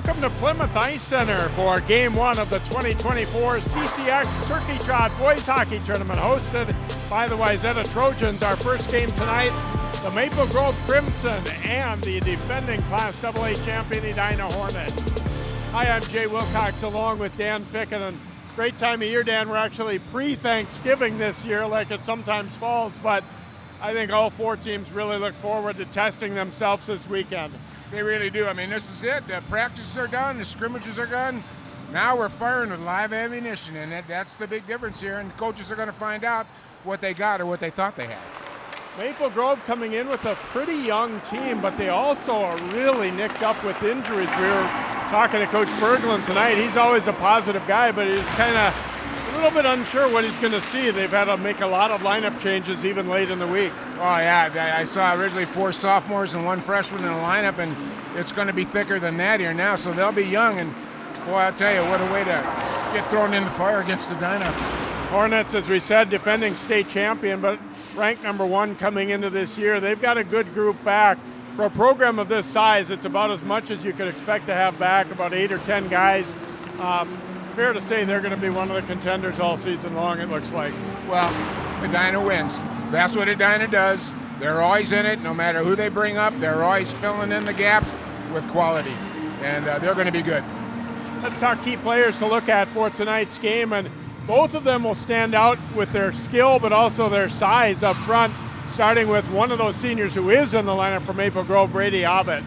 Welcome to Plymouth Ice Center for Game 1 of the 2024 CCX Turkey Trot Boys Hockey Tournament, hosted by the Wayzata Trojans. Our first game tonight, the Maple Grove Crimson and the defending Class AA champion Edina Hornets. Hi, I'm Jay Wilcox along with Dan Ficken, and great time of year, Dan. We're actually pre-Thanksgiving this year like it sometimes falls, but I think all four teams really look forward to testing themselves this weekend. They really do. I mean, this is it. The practices are done. The scrimmages are done. Now we're firing with live ammunition, and that's the big difference here. And coaches are going to find out what they got or what they thought they had. Maple Grove coming in with a pretty young team, but they also are really nicked up with injuries. We were talking to Coach Berglund tonight. He's always a positive guy, but he's kind of a little bit unsure what he's going to see. They've had to make a lot of lineup changes even late in the week. Oh, yeah. I saw originally 4 sophomores and 1 freshman in the lineup, and it's going to be thicker than that here now, so they'll be young. And, boy, I'll tell you, what a way to get thrown in the fire against Edina. Hornets, as we said, defending state champion, but ranked number 1 coming into this year. They've got a good group back. For a program of this size, it's about as much as you could expect to have back, about 8 or 10 guys. Fair to say they're going to be one of the contenders all season long, it looks like. Well, Edina wins. That's what Edina does. They're always in it. No matter who they bring up, they're always filling in the gaps with quality, and they're going to be good. Let's talk key players to look at for tonight's game, and both of them will stand out with their skill but also their size up front, starting with one of those seniors who is in the lineup for Maple Grove, Brady Abbott.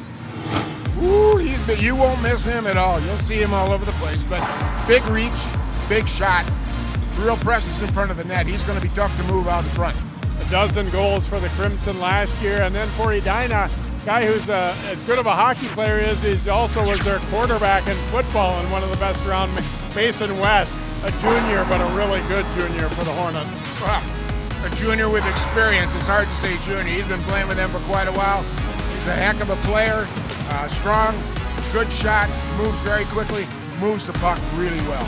Ooh, you won't miss him at all. You'll see him all over the place. But big reach, big shot, real presence in front of the net. He's going to be tough to move out in front. 12 goals for the Crimson last year. And then for Edina, guy who's as good of a hockey player is, he also was their quarterback in football and one of the best around, Mason West, a junior, but a really good junior for the Hornets. Wow. A junior with experience. It's hard to say junior. He's been playing with them for quite a while. He's a heck of a player. Strong, good shot, moves very quickly, moves the puck really well.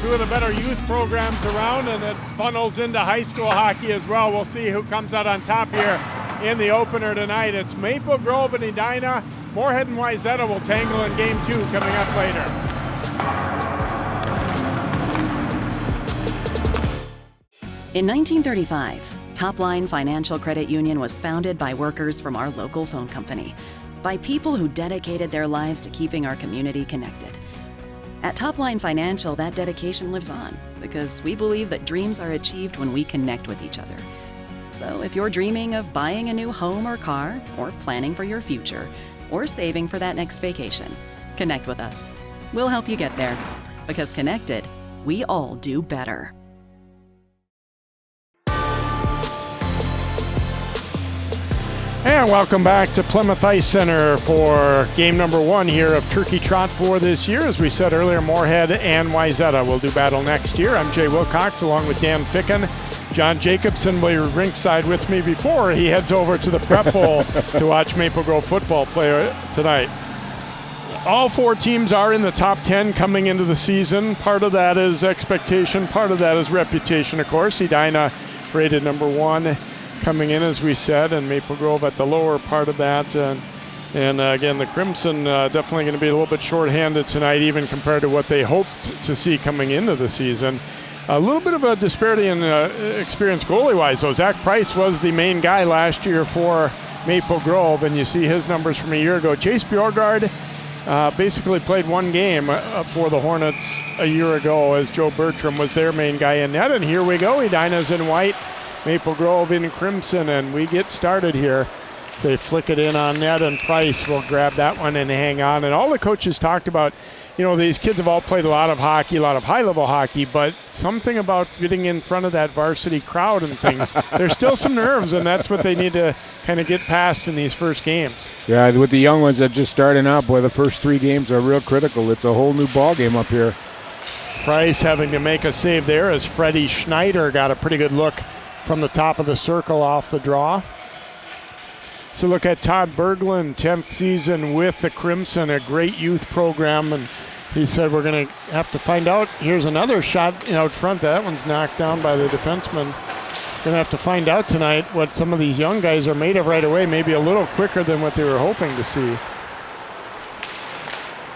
2 of the better youth programs around, and it funnels into high school hockey as well. We'll see who comes out on top here in the opener tonight. It's Maple Grove and Edina. Moorhead and Wayzata will tangle in Game 2 coming up later. In 1935, Topline Financial Credit Union was founded by workers from our local phone company, by people who dedicated their lives to keeping our community connected. At Topline Financial, that dedication lives on because we believe that dreams are achieved when we connect with each other. So if you're dreaming of buying a new home or car, or planning for your future, or saving for that next vacation, connect with us. We'll help you get there, because connected, we all do better. And welcome back to Plymouth Ice Center for game number 1 here of Turkey Trot for this year. As we said earlier, Moorhead and Wayzata will do battle next year. I'm Jay Wilcox along with Dan Ficken. John Jacobson will be ringside with me before he heads over to the prep bowl to watch Maple Grove football play tonight. All 4 teams are in the top 10 coming into the season. Part of that is expectation, part of that is reputation, of course. Edina rated number 1 coming in, as we said, and Maple Grove at the lower part of that. And again, the Crimson definitely going to be a little bit short-handed tonight, even compared to what they hoped to see coming into the season. A little bit of a disparity in experience goalie-wise, though. Zach Price was the main guy last year for Maple Grove, and you see his numbers from a year ago. Chase Bjorgard basically played 1 game for the Hornets a year ago, as Joe Bertram was their main guy in net. And here we go. Edina's in white, Maple Grove in crimson, and we get started here. So they flick it in on net, and Price will grab that one and hang on. And all the coaches talked about, you know, these kids have all played a lot of hockey, a lot of high-level hockey, but something about getting in front of that varsity crowd and things. There's still some nerves, and that's what they need to kind of get past in these first games. Yeah, with the young ones that just starting out, boy, the first 3 games are real critical. It's a whole new ball game up here. Price having to make a save there as Freddie Schneider got a pretty good look from the top of the circle off the draw. So look at Todd Berglund, 10th season with the Crimson, a great youth program, and he said we're going to have to find out. Here's another shot out front. That one's knocked down by the defenseman. Going to have to find out tonight what some of these young guys are made of right away, maybe a little quicker than what they were hoping to see.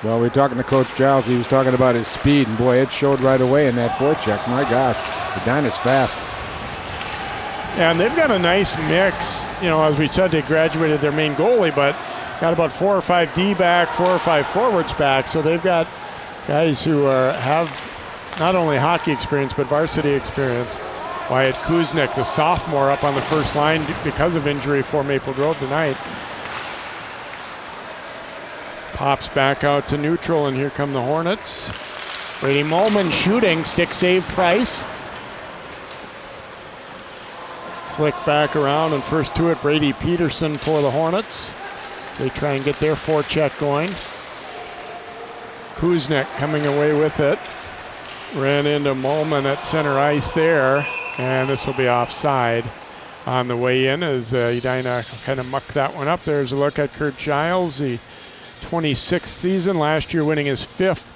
Well, we were talking to Coach Giles. He was talking about his speed, and boy, it showed right away in that forecheck. My gosh, Edina's fast. And they've got a nice mix. You know, as we said, they graduated their main goalie, but got about 4 or 5 D back, 4 or 5 forwards back. So they've got guys who have not only hockey experience, but varsity experience. Wyatt Kuznick, the sophomore, up on the first line because of injury for Maple Grove tonight. Pops back out to neutral, and here come the Hornets. Brady Molman shooting, stick save Price. Flick back around, and first to it, Brady Peterson for the Hornets. They try and get their forecheck going. Kuznick coming away with it. Ran into Molman at center ice there, and this will be offside on the way in as Edina kind of mucked that one up. There's a look at Kurt Giles, the 26th season, last year winning his 5th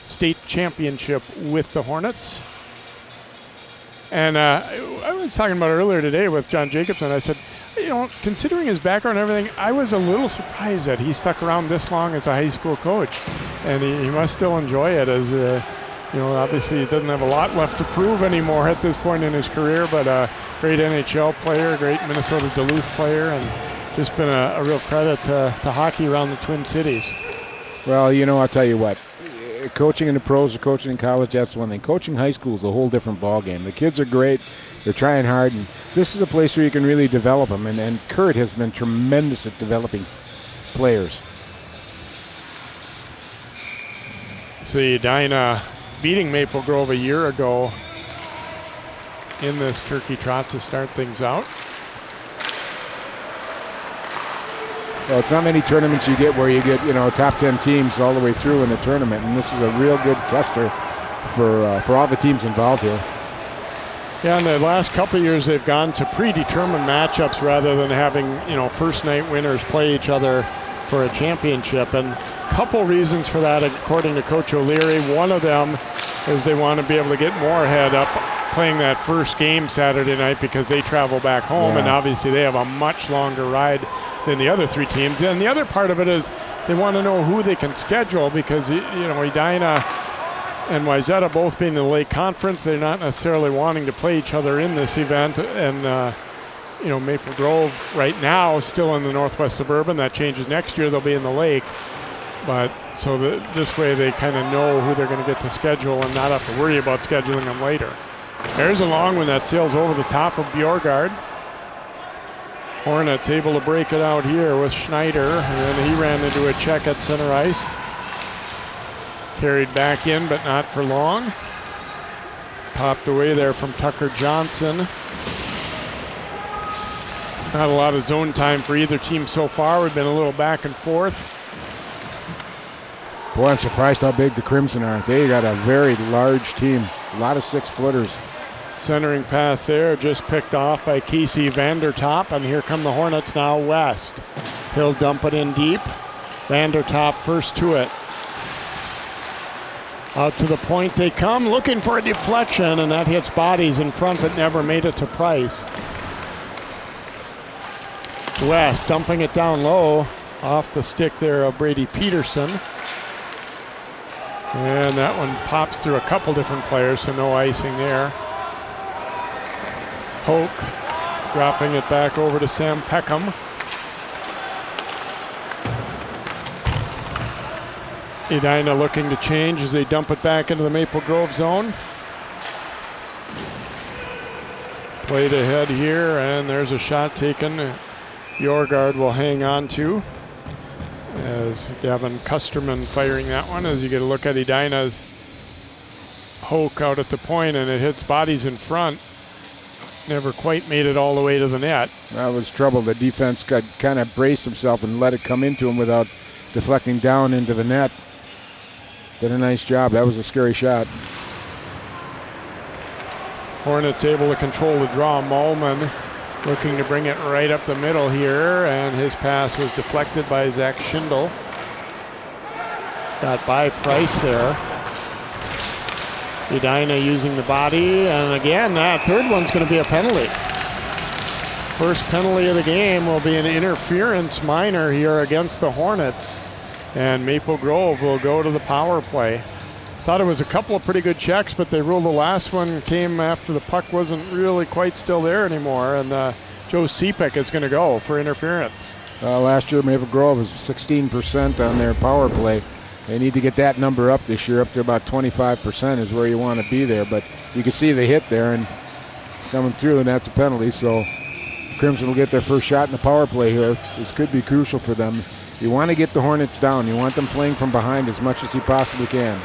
state championship with the Hornets. And I was talking about earlier today with John Jacobson. I said, you know, considering his background and everything, I was a little surprised that he stuck around this long as a high school coach. And he must still enjoy it as, you know, obviously he doesn't have a lot left to prove anymore at this point in his career, but a great NHL player, great Minnesota Duluth player, and just been a real credit to hockey around the Twin Cities. Well, you know, I'll tell you what. Coaching in the pros or coaching in college, that's one thing. Coaching high school is a whole different ballgame. The kids are great. They're trying hard, and this is a place where you can really develop them, and Kurt has been tremendous at developing players. See, Edina beating Maple Grove a year ago in this Turkey Trot to start things out. Well, it's not many tournaments you get where you get, you know, top 10 teams all the way through in a tournament, and this is a real good tester for all the teams involved here. Yeah, in the last couple of years, they've gone to predetermined matchups rather than having, you know, first night winners play each other for a championship. And a couple reasons for that, according to Coach O'Leary. One of them is they want to be able to get Moorhead up playing that first game Saturday night because they travel back home, and obviously they have a much longer ride than the other 3 teams. And the other part of it is they want to know who they can schedule because, you know, Edina and Wayzata both being in the Lake Conference, they're not necessarily wanting to play each other in this event. And, you know, Maple Grove right now still in the Northwest Suburban. That changes next year. They'll be in the Lake. But so this way they kind of know who they're going to get to schedule and not have to worry about scheduling them later. There's a long one that sails over the top of Bjorgard. Hornets able to break it out here with Schneider, and then he ran into a check at center ice. Carried back in, but not for long. Popped away there from Tucker Johnson. Not a lot of zone time for either team so far. We've been a little back and forth. Boy, I'm surprised how big the Crimson are. They got a very large team, a lot of 6-footers. Centering pass there, just picked off by Casey Vandertop, and here come the Hornets now west. He'll dump it in deep. Vandertop first to it. Out to the point they come, looking for a deflection, and that hits bodies in front, but never made it to Price. West dumping it down low, off the stick there of Brady Peterson. And that one pops through a couple different players, so no icing there. Hoke dropping it back over to Sam Peckham. Edina looking to change as they dump it back into the Maple Grove zone. Played ahead here, and there's a shot taken. Bjorgard will hang on to as Gavin Custerman firing that one as you get a look at Edina's Hoke out at the point, and it hits bodies in front. Never quite made it all the way to the net. That was trouble. The defense got kind of braced himself and let it come into him without deflecting down into the net. Did a nice job. That was a scary shot. Hornets able to control the draw. Malman looking to bring it right up the middle here, and his pass was deflected by Zach Schindel. Got by Price there. Edina using the body, and again, that third one's going to be a penalty. First penalty of the game will be an interference minor here against the Hornets. And Maple Grove will go to the power play. Thought it was a couple of pretty good checks, but they ruled the last one came after the puck wasn't really quite still there anymore. And Joe Sepek is going to go for interference. Last year, Maple Grove was 16% on their power play. They need to get that number up this year, up to about 25% is where you want to be there. But you can see the hit there and coming through, and that's a penalty. So Crimson will get their first shot in the power play here. This could be crucial for them. You want to get the Hornets down. You want them playing from behind as much as you possibly can.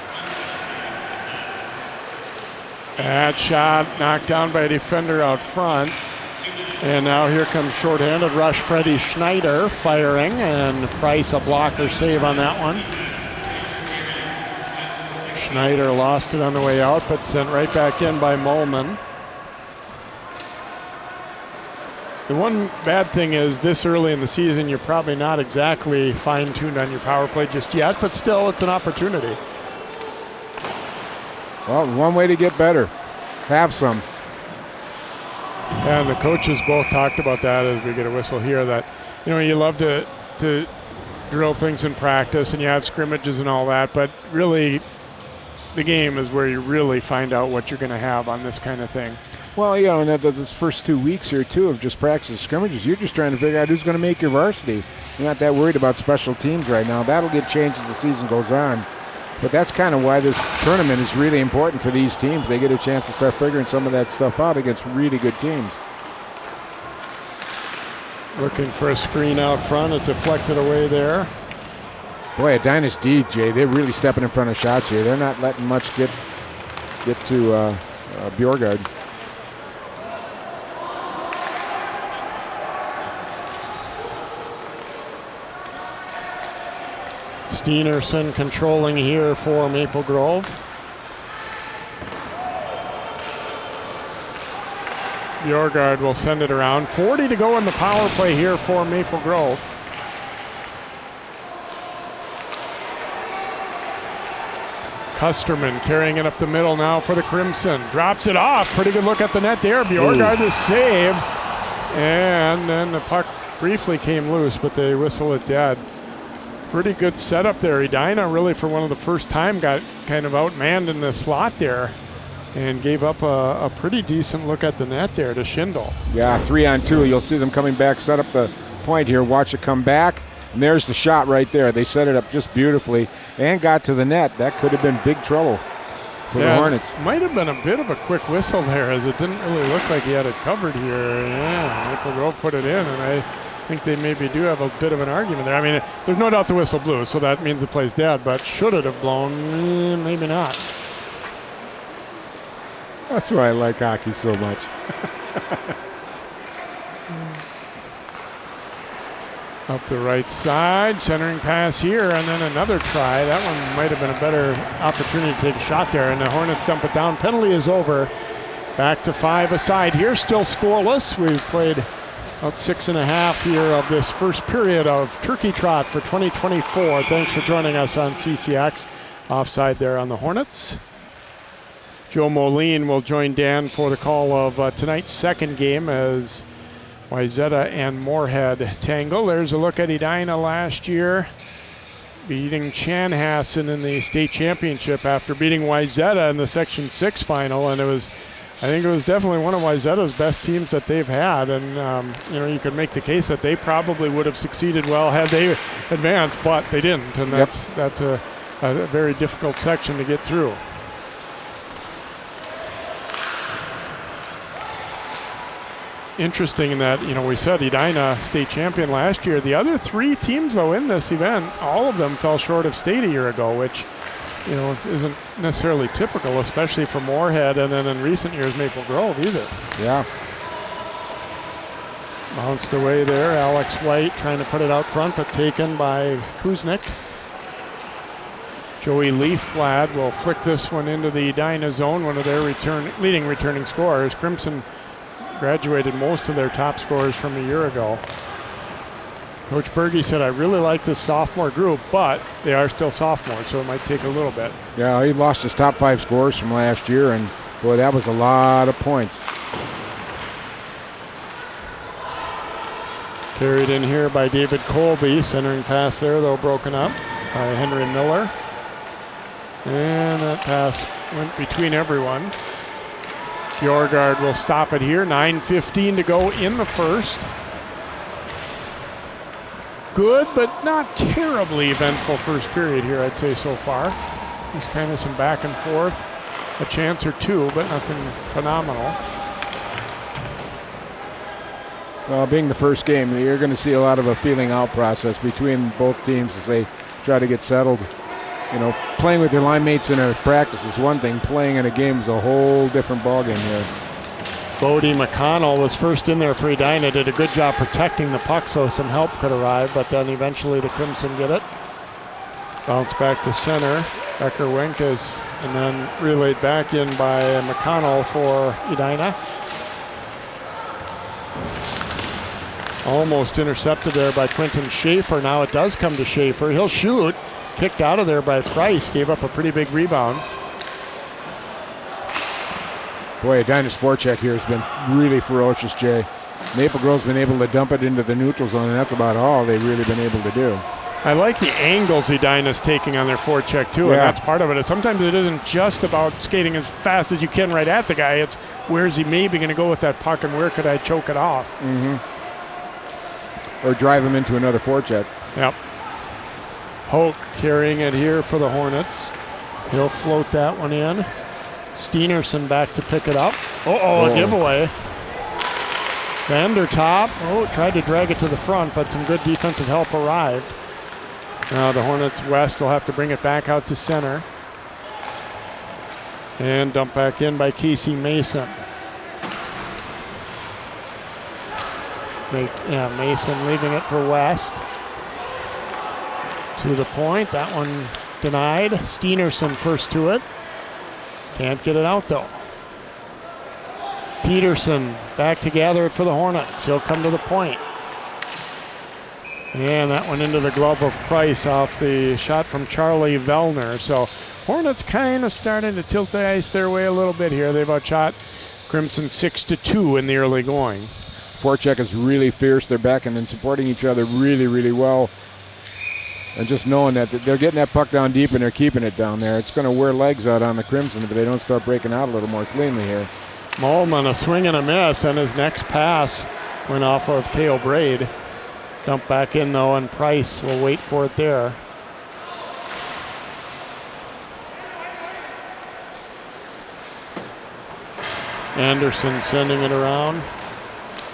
That shot knocked down by a defender out front. And now here comes shorthanded rush. Freddie Schneider firing, and Price a blocker save on that one. Schneider lost it on the way out, but sent right back in by Molman. The one bad thing is this early in the season, you're probably not exactly fine-tuned on your power play just yet, but still it's an opportunity. Well, one way to get better. Have some. And the coaches both talked about that as we get a whistle here, that, you know, you love to drill things in practice and you have scrimmages and all that, but really the game is where you really find out what you're going to have on this kind of thing. Well, you know, and this first 2 weeks here, too, of just practice scrimmages, you're just trying to figure out who's going to make your varsity. You're not that worried about special teams right now. That'll get changed as the season goes on. But that's kind of why this tournament is really important for these teams. They get a chance to start figuring some of that stuff out against really good teams. Looking for a screen out front. It deflected away there. Boy, a dynasty, Jay, they're really stepping in front of shots here. They're not letting much get to Bjorgard. Steenerson controlling here for Maple Grove. Bjorgard will send it around. 40 to go in the power play here for Maple Grove. Custerman carrying it up the middle now for the Crimson. Drops it off. Pretty good look at the net there. Bjorgard the save. And then the puck briefly came loose, but they whistle it dead. Pretty good setup there. Edina really for one of the first time got kind of outmanned in the slot there and gave up a pretty decent look at the net there to Schindel. Yeah, 3-on-2. You'll see them coming back, set up the point here. Watch it come back. And there's the shot right there. They set it up just beautifully and got to the net. That could have been big trouble for the Hornets. Might have been a bit of a quick whistle there, as it didn't really look like he had it covered here. Yeah, Maple Grove put it in, and I think they maybe do have a bit of an argument there. I mean, there's no doubt the whistle blew, so that means the play's dead, but should it have blown? Maybe not. That's why I like hockey so much. Up the right side, centering pass here, and then another try. That one might have been a better opportunity to take a shot there, and the Hornets dump it down. Penalty is over. Back to 5 aside here, still scoreless. We've played about 6.5 here of this first period of Turkey Trot for 2024. Thanks for joining us on CCX. Offside there on the Hornets. Joe Moline will join Dan for the call of tonight's second game as Wayzata and Moorhead tangle. There's a look at Edina last year, beating Chanhassen in the state championship after beating Wayzata in the Section 6 final, and I think it was definitely one of Wayzata's best teams that they've had, and you know, you could make the case that they probably would have succeeded well had they advanced, but they didn't, and that's a very difficult section to get through. Interesting in that, you know, we said Edina state champion last year. The other 3 teams, though, in this event, all of them fell short of state a year ago, which, you know, isn't necessarily typical, especially for Moorhead and then in recent years Maple Grove either. Yeah. Bounced away there. Alex White trying to put it out front, but taken by Kuznick. Joey Leafblad will flick this one into the Edina zone, one of their leading returning scorers. Crimson graduated most of their top scorers from a year ago. Coach Berge said, I really like this sophomore group, but they are still sophomores, so it might take a little bit. Yeah, he lost his top 5 scorers from last year, and boy, that was a lot of points. Carried in here by David Colby, centering pass there, though broken up. by Henry Miller. And that pass went between everyone. Bjorgard will stop it here. 9:15 to go in the first. Good, but not terribly eventful first period here, I'd say, so far. Just kind of some back and forth, a chance or two, but nothing phenomenal. Well, being the first game, you're going to see a lot of a feeling out process between both teams as they try to get settled. You know, playing with your line mates in a practice is one thing. Playing in a game is a whole different ballgame here. Bodie McConnell was first in there for Edina, did a good job protecting the puck so some help could arrive, but then eventually the Crimson get it. Bounce back to center. Becker Wenkes, and then relayed back in by McConnell for Edina. Almost intercepted there by Quentin Schaefer. Now it does come to Schaefer. He'll shoot. Kicked out of there by Price. Gave up a pretty big rebound. Boy, Edina's forecheck here has been really ferocious, Jay. Maple Grove's been able to dump it into the neutral zone, and that's about all they've really been able to do. I like the angles Edina's taking on their forecheck, too, and that's part of it. Sometimes it isn't just about skating as fast as you can right at the guy. It's where's he maybe going to go with that puck, and where could I choke it off? Or drive him into another forecheck. Yep. Hoke carrying it here for the Hornets. He'll float that one in. Steenerson back to pick it up. A giveaway. Vandertop, tried to drag it to the front, but some good defensive help arrived. Now the Hornets West will have to bring it back out to center. And dump back in by Casey Mason. Mason leaving it for West. To the point, that one denied. Steenerson first to it. Can't get it out though. Peterson back to gather it for the Hornets. He'll come to the point. And that one into the glove of Price off the shot from Charlie Vellner. So Hornets kind of starting to tilt the ice their way a little bit here. They've outshot Crimson 6-2 in the early going. Forecheck is really fierce. They're backing and supporting each other really, really well. And just knowing that they're getting that puck down deep and they're keeping it down there. It's going to wear legs out on the Crimson if they don't start breaking out a little more cleanly here. Molman, a swing and a miss, and his next pass went off of Cale Braid. Dump back in though, and Price will wait for it there. Anderson sending it around.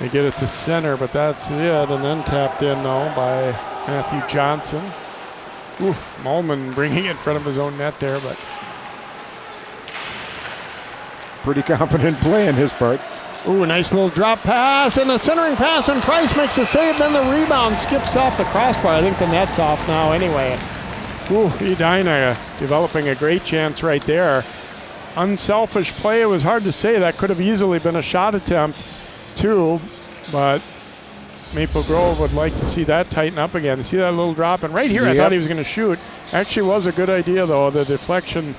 They get it to center, but that's it, and then tapped in though by Matthew Johnson. Molman bringing it in front of his own net there, but pretty confident play on his part. A nice little drop pass and a centering pass, and Price makes a save. Then the rebound skips off the crossbar. I think the net's off now anyway. Edina developing a great chance right there. Unselfish play. It was hard to say. That could have easily been a shot attempt too, but Maple Grove would like to see that tighten up again. See that little drop? And right here, I thought he was going to shoot. Actually was a good idea, though, the deflection.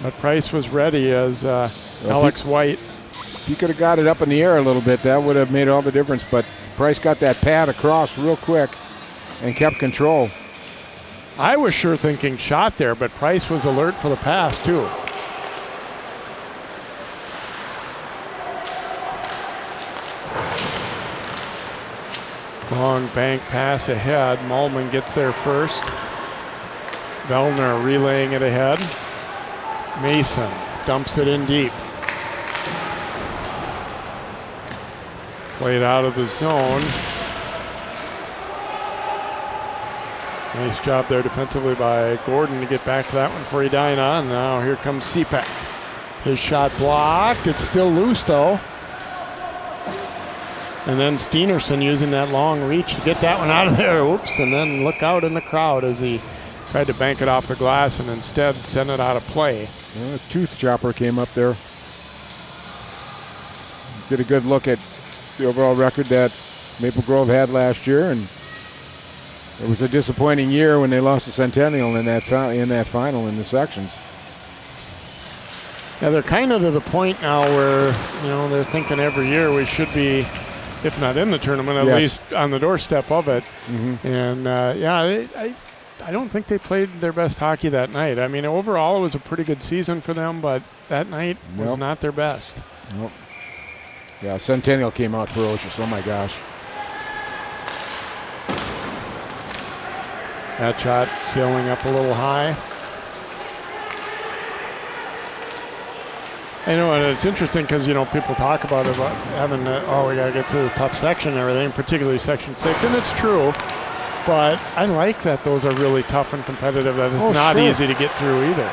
But Price was ready as Alex White. If he could have got it up in the air a little bit, that would have made all the difference. But Price got that pad across real quick and kept control. I was sure thinking shot there, but Price was alert for the pass, too. Long bank pass ahead. Molman gets there first. Vellner relaying it ahead. Mason dumps it in deep. Played out of the zone. Nice job there defensively by Gordon to get back to that one for Edina. And now here comes Cepek. His shot blocked. It's still loose though. And then Steenerson using that long reach to get that one out of there. Whoops, and then look out in the crowd as he tried to bank it off the glass and instead sent it out of play. Well, a tooth chopper came up there. Did a good look at the overall record that Maple Grove had last year, and it was a disappointing year when they lost the Centennial in that final in the sections. Yeah, they're kind of to the point now where, they're thinking every year we should be, if not in the tournament, at least on the doorstep of it. Mm-hmm. And I I don't think they played their best hockey that night. I mean, overall it was a pretty good season for them, but that night was not their best. Nope. Yeah, Centennial came out ferocious. Oh my gosh. That shot sailing up a little high. I know, and it's interesting because, you know, people talk about having, we got to get through the tough section and everything, particularly Section 6, and it's true. But I like that those are really tough and competitive, that it's not easy to get through either.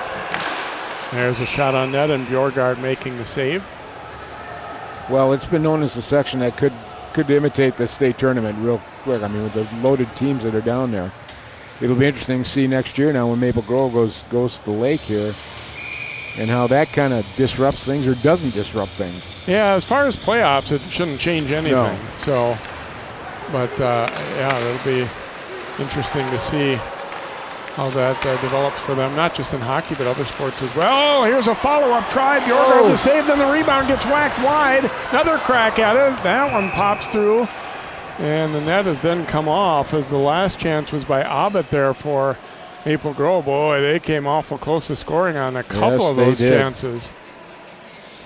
There's a shot on net, and Bjorgard making the save. Well, it's been known as the section that could imitate the state tournament real quick. I mean, with the loaded teams that are down there. It'll be interesting to see next year now when Maple Grove goes to the lake here, and how that kind of disrupts things or doesn't disrupt things. Yeah, as far as playoffs, it shouldn't change anything. No. So, but yeah, it'll be interesting to see how that develops for them, not just in hockey, but other sports as well. Oh, here's a follow-up try. Bjorgard to save, then the rebound gets whacked wide. Another crack at it. That one pops through. And the net has then come off, as the last chance was by Abbott there for Maple Grove. Boy, they came awful close to scoring on a couple of those chances.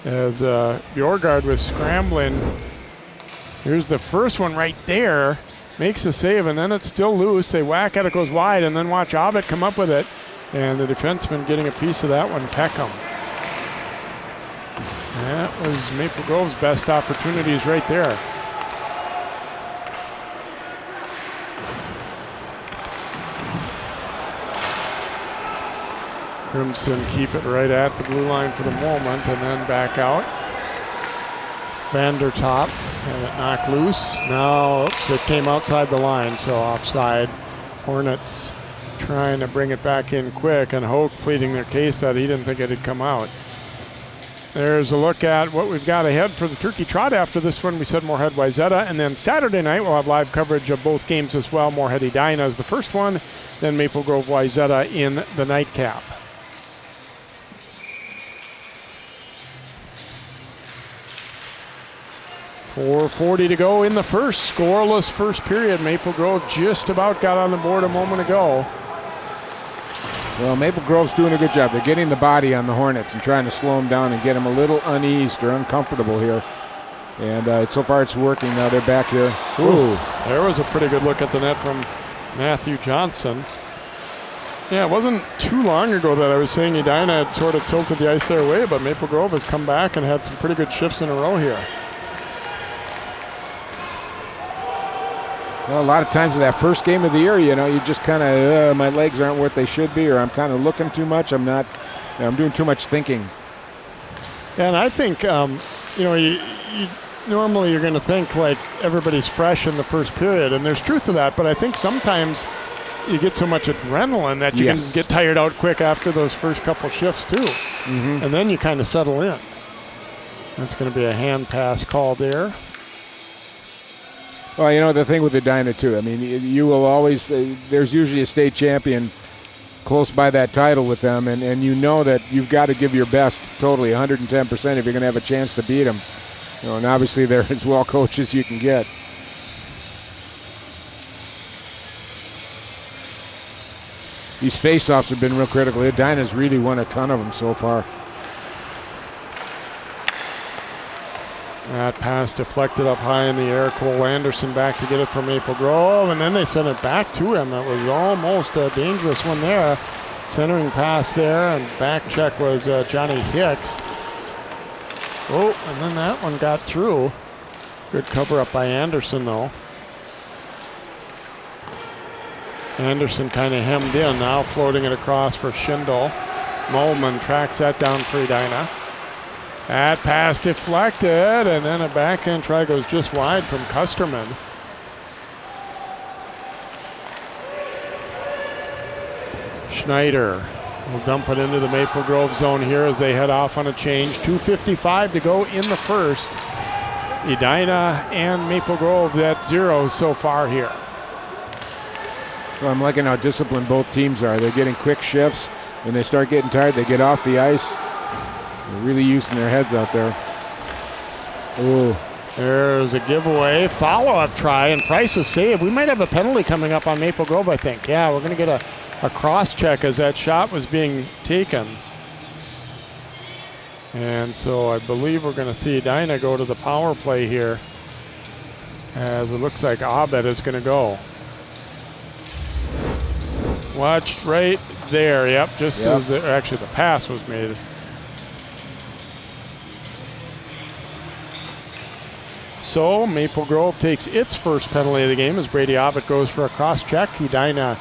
As Bjorgard was scrambling. Here's the first one right there. Makes a save, and then it's still loose. They whack at it, goes wide, and then watch Abbott come up with it. And the defenseman getting a piece of that one, Peckham. That was Maple Grove's best opportunities right there. Crimson keep it right at the blue line for the moment, and then back out. Vandertop had it knocked loose. Now, it came outside the line, so offside. Hornets trying to bring it back in quick, and Hoke pleading their case that he didn't think it had come out. There's a look at what we've got ahead for the Turkey Trot. After this one, we said Moorhead Wayzata, and then Saturday night we'll have live coverage of both games as well. Moorhead Edina is the first one, then Maple Grove Wayzata in the nightcap. 4:40 to go in the first. Scoreless first period. Maple Grove just about got on the board a moment ago. Well, Maple Grove's doing a good job. They're getting the body on the Hornets and trying to slow them down and get them a little uneased or uncomfortable here. And so far it's working. Now they're back here. Ooh. There was a pretty good look at the net from Matthew Johnson. Yeah, it wasn't too long ago that I was saying Edina had sort of tilted the ice their way, but Maple Grove has come back and had some pretty good shifts in a row here. Well, a lot of times with that first game of the year, you know, you just kind of, my legs aren't what they should be, or I'm kind of looking too much. I'm doing too much thinking. And I think, you know, you normally you're going to think like everybody's fresh in the first period, and there's truth to that, but I think sometimes you get so much adrenaline that you can get tired out quick after those first couple shifts too. Mm-hmm. And then you kind of settle in. That's going to be a hand pass call there. Well, you know, the thing with Edina, too, I mean, you will always, there's usually a state champion close by that title with them, and you know that you've got to give your best totally, 110% if you're going to have a chance to beat them. You know, and obviously they're as well coached as you can get. These face-offs have been real critical. Edina's really won a ton of them so far. That pass deflected up high in the air. Cole Anderson back to get it from Maple Grove, and then they sent it back to him. That was almost a dangerous one there. Centering pass there, and back check was Johnny Hicks. Oh, and then that one got through. Good cover up by Anderson, though. Anderson kind of hemmed in, now floating it across for Schindel. Mollman tracks that down for Edina. That pass deflected, and then a backhand try goes just wide from Custerman. Schneider will dump it into the Maple Grove zone here as they head off on a change. 2:55 to go in the first. Edina and Maple Grove at 0 so far here. Well, I'm liking how disciplined both teams are. They're getting quick shifts. When they start getting tired, they get off the ice. They're really using their heads out there. Ooh. There's a giveaway. Follow-up try, and Price is saved. We might have a penalty coming up on Maple Grove, I think. Yeah, we're going to get a a cross check as that shot was being taken. And so I believe we're going to see Edina go to the power play here, as it looks like Abed is going to go. Watched right there, yep, just as actually the pass was made. So Maple Grove takes its first penalty of the game as Brady Abed goes for a cross check. Edina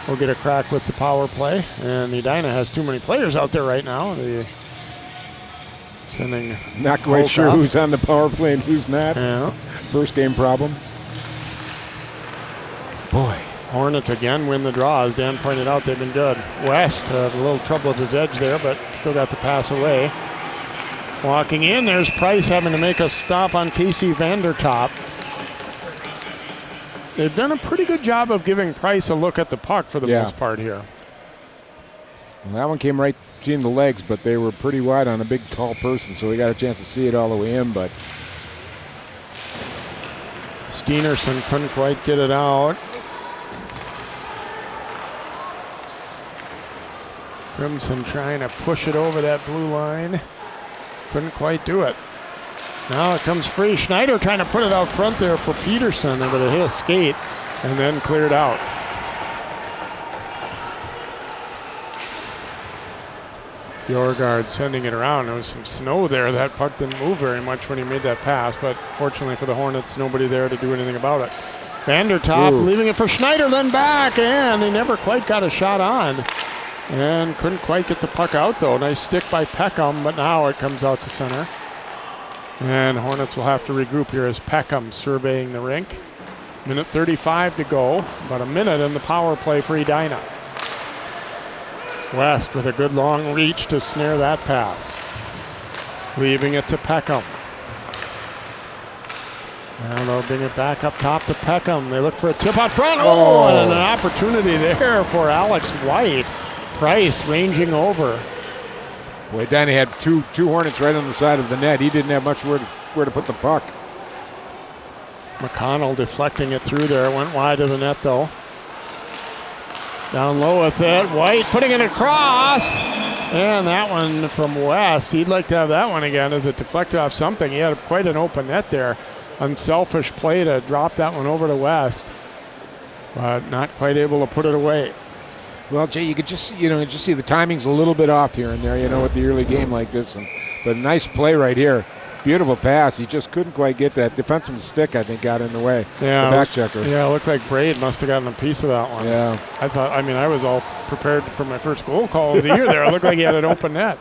will get a crack with the power play, and Edina has too many players out there right now. Sending not quite sure who's on the power play and who's not. Yeah. First game problem. Boy. Hornets again win the draw. As Dan pointed out, they've been good. West had a little trouble at his edge there, but still got the pass away. Walking in, there's Price having to make a stop on Casey Vandertop. They've done a pretty good job of giving Price a look at the puck for the most part here. Well, that one came right between the legs, but they were pretty wide on a big, tall person, so we got a chance to see it all the way in, but Steenerson couldn't quite get it out. Crimson trying to push it over that blue line. Couldn't quite do it. Now it comes free. Schneider trying to put it out front there for Peterson, but it hit a skate and then cleared out. Bjorgard sending it around. There was some snow there. That puck didn't move very much when he made that pass, but fortunately for the Hornets, nobody there to do anything about it. Vandertop leaving it for Schneider, then back, and he never quite got a shot on. And couldn't quite get the puck out, though. Nice stick by Peckham, but now it comes out to center. And Hornets will have to regroup here as Peckham surveying the rink. Minute 35 to go. About a minute in the power play for Edina. West with a good long reach to snare that pass. Leaving it to Peckham. Now they'll bring it back up top to Peckham. They look for a tip out front. Oh, and an opportunity there for Alex White. Price ranging over. Boy, Edina had two Hornets right on the side of the net. He didn't have much where to put the puck. McConnell deflecting it through there. It went wide of the net, though. Down low with it. White putting it across. And that one from West. He'd like to have that one again as it deflected off something. He had quite an open net there. Unselfish play to drop that one over to West. But not quite able to put it away. Well, Jay, you could just see the timing's a little bit off here and there, with the early game like this. But a nice play right here. Beautiful pass. He just couldn't quite get that. Defenseman's stick, I think, got in the way. Yeah. The back checker. Yeah, it looked like Braid must have gotten a piece of that one. Yeah. I was all prepared for my first goal call of the year there. It looked like he had an open net.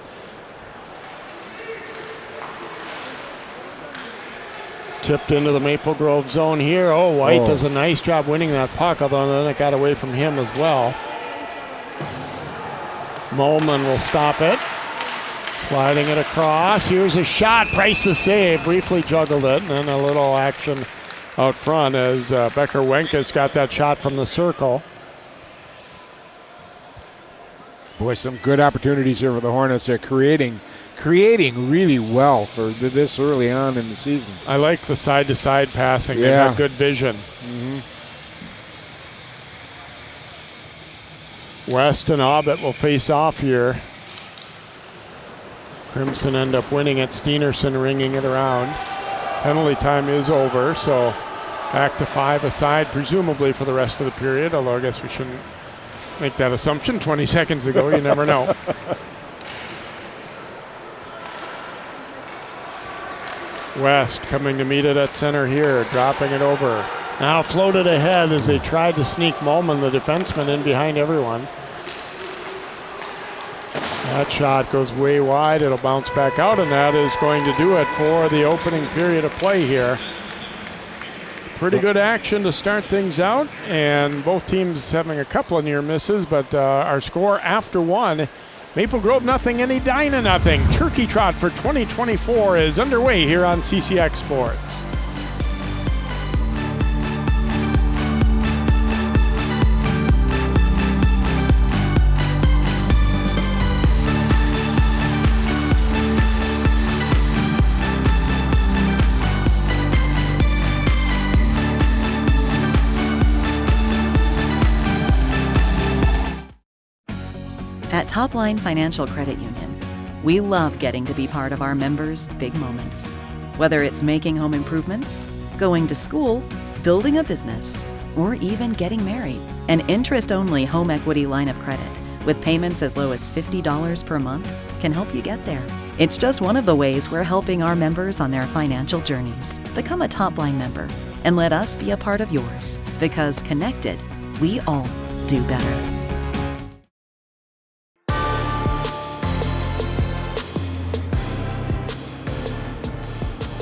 Tipped into the Maple Grove zone here. White does a nice job winning that puck, although then it got away from him as well. Molman will stop it. Sliding it across. Here's a shot. Price the save. Briefly juggled it. And then a little action out front as Becker Wenkus got that shot from the circle. Boy, some good opportunities here for the Hornets. They're creating really well for this early on in the season. I like the side-to-side passing. Yeah. They have good vision. Mm-hmm. West and Abbott will face off here. Crimson end up winning it. Steenerson ringing it around. Penalty time is over, so back to 5 aside, presumably for the rest of the period, although I guess we shouldn't make that assumption 20 seconds ago. You never know. West coming to meet it at center here, dropping it over. Now floated ahead as they tried to sneak Molman, the defenseman, in behind everyone. That shot goes way wide. It'll bounce back out, and that is going to do it for the opening period of play here. Pretty good action to start things out, and both teams having a couple of near misses, but our score after one, Maple Grove nothing and Edina nothing. Turkey Trot for 2024 is underway here on CCX Sports. At Top Line Financial Credit Union, we love getting to be part of our members' big moments. Whether it's making home improvements, going to school, building a business, or even getting married. An interest-only home equity line of credit with payments as low as $50 per month can help you get there. It's just one of the ways we're helping our members on their financial journeys. Become a Top Line member and let us be a part of yours, because connected, we all do better.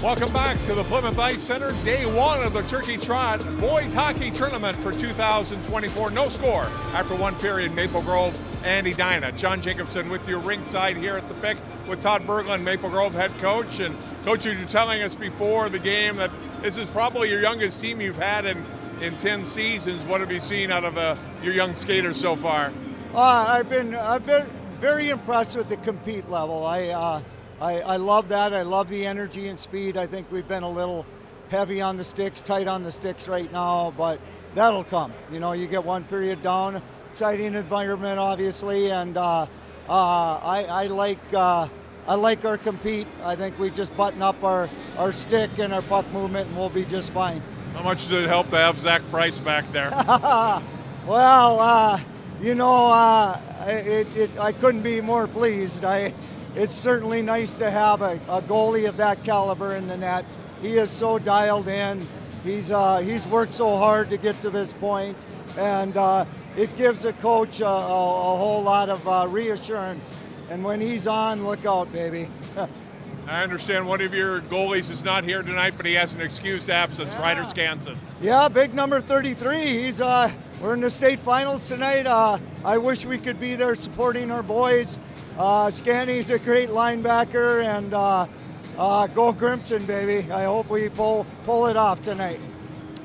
Welcome back to the Plymouth Ice Center, day one of the Turkey Trot Boys Hockey Tournament for 2024. No score after one period. Maple Grove and Edina. John Jacobson with you ringside here at the pick with Todd Berglund, Maple Grove head coach. And Coach, you were telling us before the game that this is probably your youngest team you've had in 10 seasons. What have you seen out of your young skaters so far? I've been very impressed with the compete level. I love that. I love the energy and speed. I think we've been a little heavy on the sticks, tight on the sticks right now, but that'll come. You know, you get one period down, exciting environment, obviously, and I like our compete. I think we just button up our stick and our puck movement, and we'll be just fine. How much did it help to have Zach Price back there? Well, I couldn't be more pleased. It's certainly nice to have a goalie of that caliber in the net. He is so dialed in. He's worked so hard to get to this point, and it gives a coach a whole lot of reassurance. And when he's on, look out, baby. I understand one of your goalies is not here tonight, but he has an excused absence, Ryder Skansen. Yeah, big number 33. We're in the state finals tonight. I wish we could be there supporting our boys. Scanny's a great linebacker, and go Grimson, baby. I hope we pull it off tonight.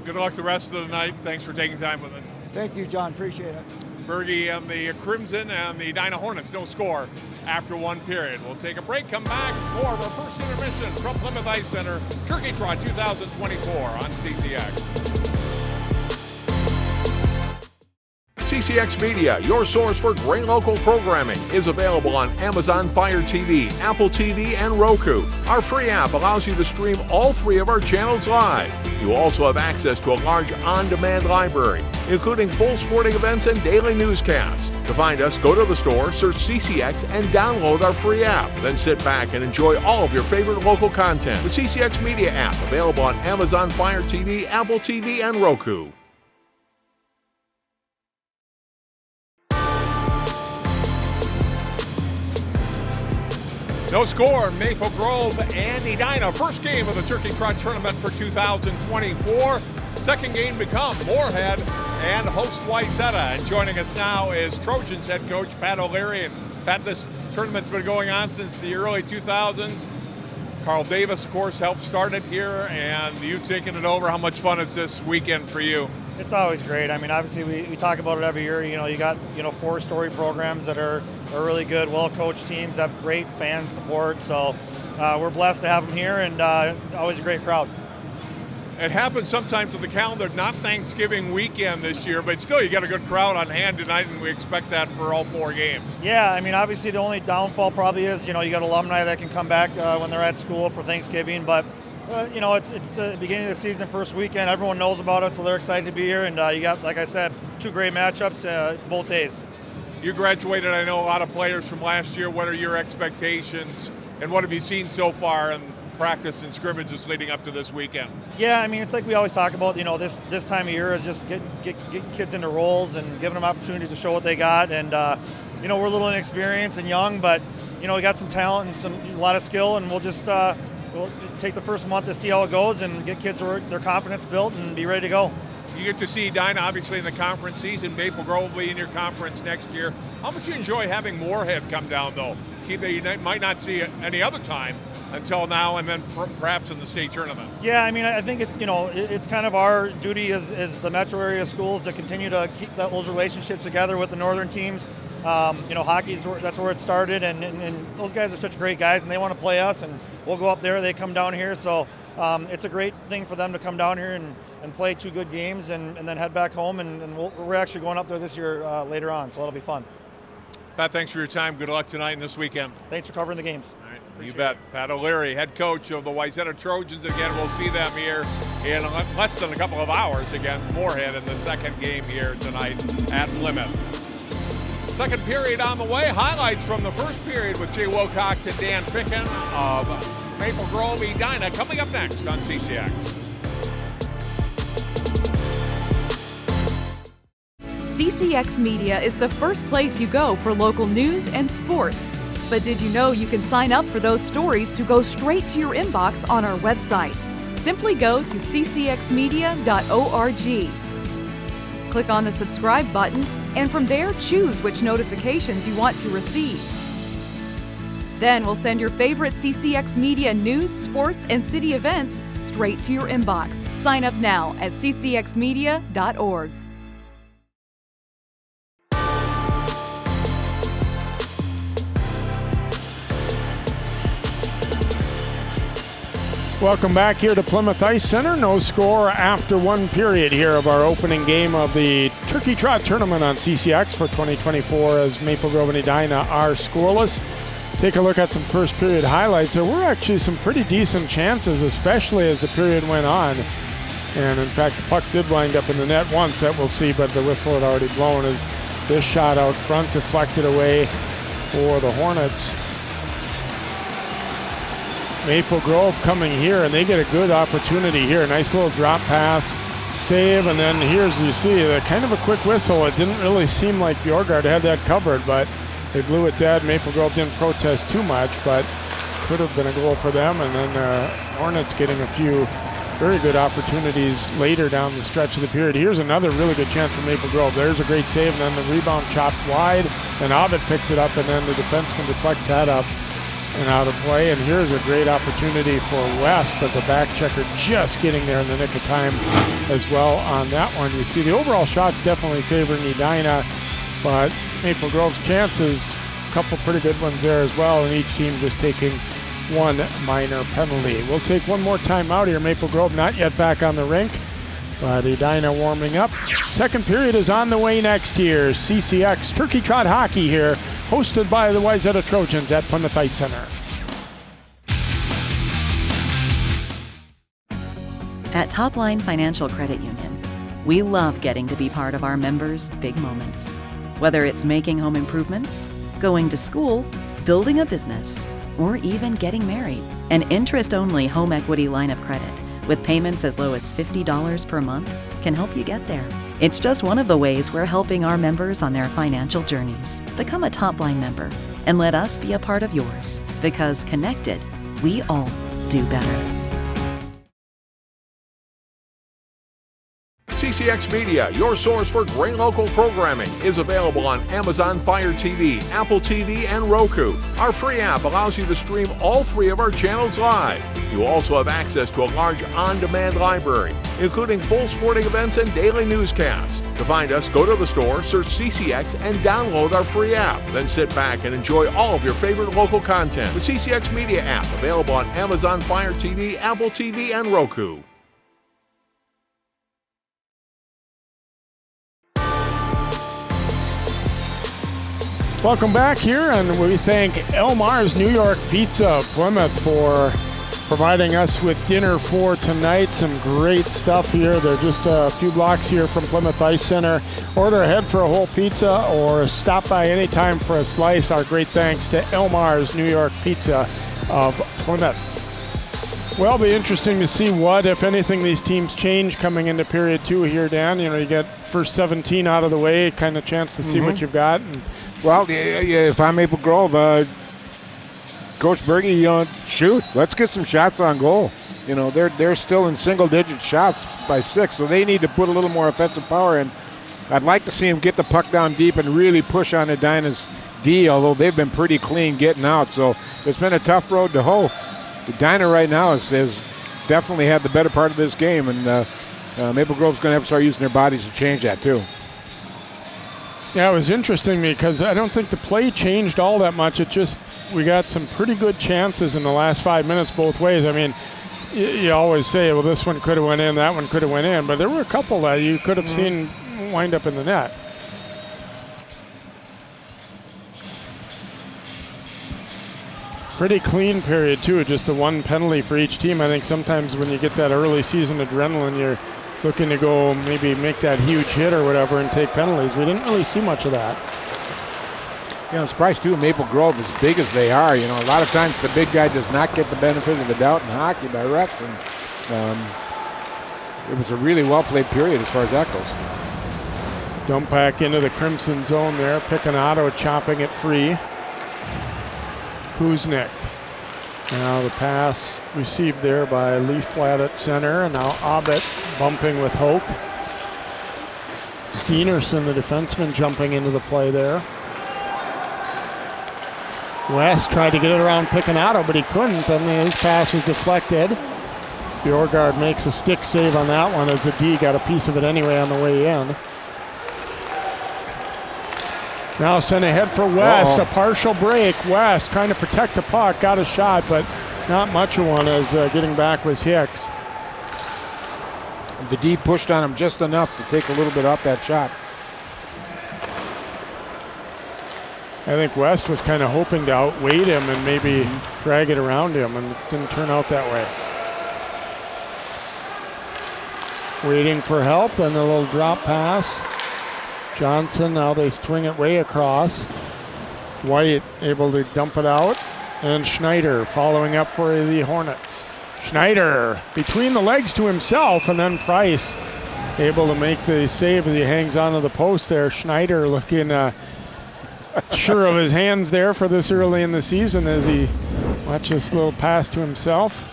Good luck the rest of the night. Thanks for taking time with us. Thank you, John. Appreciate it. Bergie and the Crimson and the Edina Hornets, no score after one period. We'll take a break, come back, more of our first intermission from Plymouth Ice Center, Turkey Trot 2024 on CCX. CCX Media, your source for great local programming, is available on Amazon Fire TV, Apple TV, and Roku. Our free app allows you to stream all three of our channels live. You also have access to a large on-demand library, including full sporting events and daily newscasts. To find us, go to the store, search CCX, and download our free app. Then sit back and enjoy all of your favorite local content. The CCX Media app, available on Amazon Fire TV, Apple TV, and Roku. No score, Maple Grove and Edina. First game of the Turkey Trot Tournament for 2024. Second game become Moorhead and host Wayzata. And joining us now is Trojans head coach Pat O'Leary. And Pat, this tournament's been going on since the early 2000s. Carl Davis, of course, helped start it here, and you taking it over. How much fun is this weekend for you? It's always great. I mean, obviously, we talk about it every year. You know, you got, 4-story programs that are really good, well-coached teams, have great fan support. So we're blessed to have them here, and always a great crowd. It happens sometimes with the calendar, not Thanksgiving weekend this year, but still you got a good crowd on hand tonight, and we expect that for all four games. Yeah, I mean, obviously the only downfall probably is, you got alumni that can come back when they're at school for Thanksgiving, but it's the beginning of the season, first weekend. Everyone knows about it, so they're excited to be here, and you got, like I said, two great matchups both days. You graduated, I know, a lot of players from last year. What are your expectations, and what have you seen so far in practice and scrimmages leading up to this weekend? Yeah, I mean, it's like we always talk about, this time of year is just getting kids into roles and giving them opportunities to show what they got. And, we're a little inexperienced and young, but, we got some talent and a lot of skill, and we'll just we'll take the first month to see how it goes and get kids their confidence built and be ready to go. You get to see Edina, obviously, in the conference season. Maple Grove will be in your conference next year. How much you enjoy having Moorhead come down, though? A team that you might not see any other time until now, and then perhaps in the state tournament. Yeah, I mean, I think it's, it's kind of our duty as the metro area schools to continue to keep those relationships together with the northern teams. Hockey's, that's where it started, and those guys are such great guys, and they want to play us, and we'll go up there, they come down here. So it's a great thing for them to come down here and play two good games and then head back home, and we're actually going up there this year later on, so it'll be fun. Pat, thanks for your time. Good luck tonight and this weekend. Thanks for covering the games. All right, you bet. Pat O'Leary, head coach of the Wayzata Trojans. Again, we'll see them here in less than a couple of hours against Moorhead in the second game here tonight at Plymouth. Second period on the way. Highlights from the first period with Jay Wilcox and Dan Ficken of Maple Grove Edina coming up next on CCX. CCX Media is the first place you go for local news and sports. But did you know you can sign up for those stories to go straight to your inbox on our website? Simply go to ccxmedia.org. Click on the subscribe button, and from there choose which notifications you want to receive. Then we'll send your favorite CCX Media news, sports, and city events straight to your inbox. Sign up now at ccxmedia.org. Welcome back here to Plymouth Ice Center. No score after one period here of our opening game of the Turkey Trot Tournament on CCX for 2024 as Maple Grove and Edina are scoreless. Take a look at some first period highlights. There were actually some pretty decent chances, especially as the period went on. And in fact, the puck did wind up in the net once, that we'll see, but the whistle had already blown as this shot out front deflected away for the Hornets. Maple Grove coming here, and they get a good opportunity here. Nice little drop pass, save, and then here's, you see, kind of a quick whistle. It didn't really seem like Bjorgard had that covered, but they blew it dead. Maple Grove didn't protest too much, but could have been a goal for them. And then Hornets getting a few very good opportunities later down the stretch of the period. Here's another really good chance for Maple Grove. There's a great save, and then the rebound chopped wide, and Ovid picks it up, and then the defenseman deflects that up and out of play. And here's a great opportunity for West, but the back checker just getting there in the nick of time as well on that one. You see the overall shots definitely favoring Edina, but Maple Grove's chances, a couple pretty good ones there as well, and each team just taking one minor penalty. We'll take one more time out here. Maple Grove not yet back on the rink, but Edina warming up. Second period is on the way next year. CCX Turkey Trot Hockey here, hosted by the Wayzata Trojans at Plymouth Ice Center. At Topline Financial Credit Union, we love getting to be part of our members' big moments. Whether it's making home improvements, going to school, building a business, or even getting married. An interest-only home equity line of credit with payments as low as $50 per month can help you get there. It's just one of the ways we're helping our members on their financial journeys. Become a Topline member and let us be a part of yours, because connected, we all do better. CCX Media, your source for great local programming, is available on Amazon Fire TV, Apple TV, and Roku. Our free app allows you to stream all 3 of our channels live. You also have access to a large on-demand library, including full sporting events and daily newscasts. To find us, go to the store, search CCX, and download our free app. Then sit back and enjoy all of your favorite local content. The CCX Media app, available on Amazon Fire TV, Apple TV, and Roku. Welcome back here, and we thank Elmar's New York Pizza of Plymouth for providing us with dinner for tonight. Some great stuff here. They're just a few blocks here from Plymouth Ice Center. Order ahead for a whole pizza or stop by anytime for a slice. Our great thanks to Elmar's New York Pizza of Plymouth. Well, it'll be interesting to see what, if anything, these teams change coming into period 2 here, Dan. You know, you get first 17 out of the way, kind of chance to see what you've got. And well, if I'm Maple Grove, Coach Berge, shoot, let's get some shots on goal. You know, they're still in single-digit shots by 6, so they need to put a little more offensive power in. I'd like to see them get the puck down deep and really push on Edina's D, although they've been pretty clean getting out. So it's been a tough road to hoe. Edina right now has definitely had the better part of this game, and Maple Grove's going to have to start using their bodies to change that too. Yeah, it was interesting because I don't think the play changed all that much. It just, we got some pretty good chances in the last 5 minutes both ways. I mean, you always say, well, this one could have went in, that one could have went in, but there were a couple that you could have seen wind up in the net. Pretty clean period, too. Just the one penalty for each team. I think sometimes when you get that early season adrenaline, you're looking to go maybe make that huge hit or whatever and take penalties. We didn't really see much of that. I'm surprised, too, Maple Grove, as big as they are, a lot of times the big guy does not get the benefit of the doubt in hockey by refs. And it was a really well-played period as far as that goes. Dump back into the Crimson zone there. Picanato chopping it free. Kuznick. Now the pass received there by Leafblad at center, and now Abbott bumping with Hoke. Steenerson, the defenseman, jumping into the play there. West tried to get it around Picanato, but he couldn't. His pass was deflected. Bjorgard makes a stick save on that one as the D got a piece of it anyway on the way in. Now sent ahead for West, a partial break. West trying to protect the puck, got a shot, but not much of one as getting back was Hicks. The D pushed on him just enough to take a little bit off that shot. I think West was kind of hoping to outweight him and maybe drag it around him, and it didn't turn out that way. Waiting for help, and a little drop pass. Johnson, now they swing it way across. White able to dump it out, and Schneider following up for the Hornets. Schneider between the legs to himself, and then Price able to make the save as he hangs onto the post there. Schneider looking sure of his hands there for this early in the season as he watched this little pass to himself.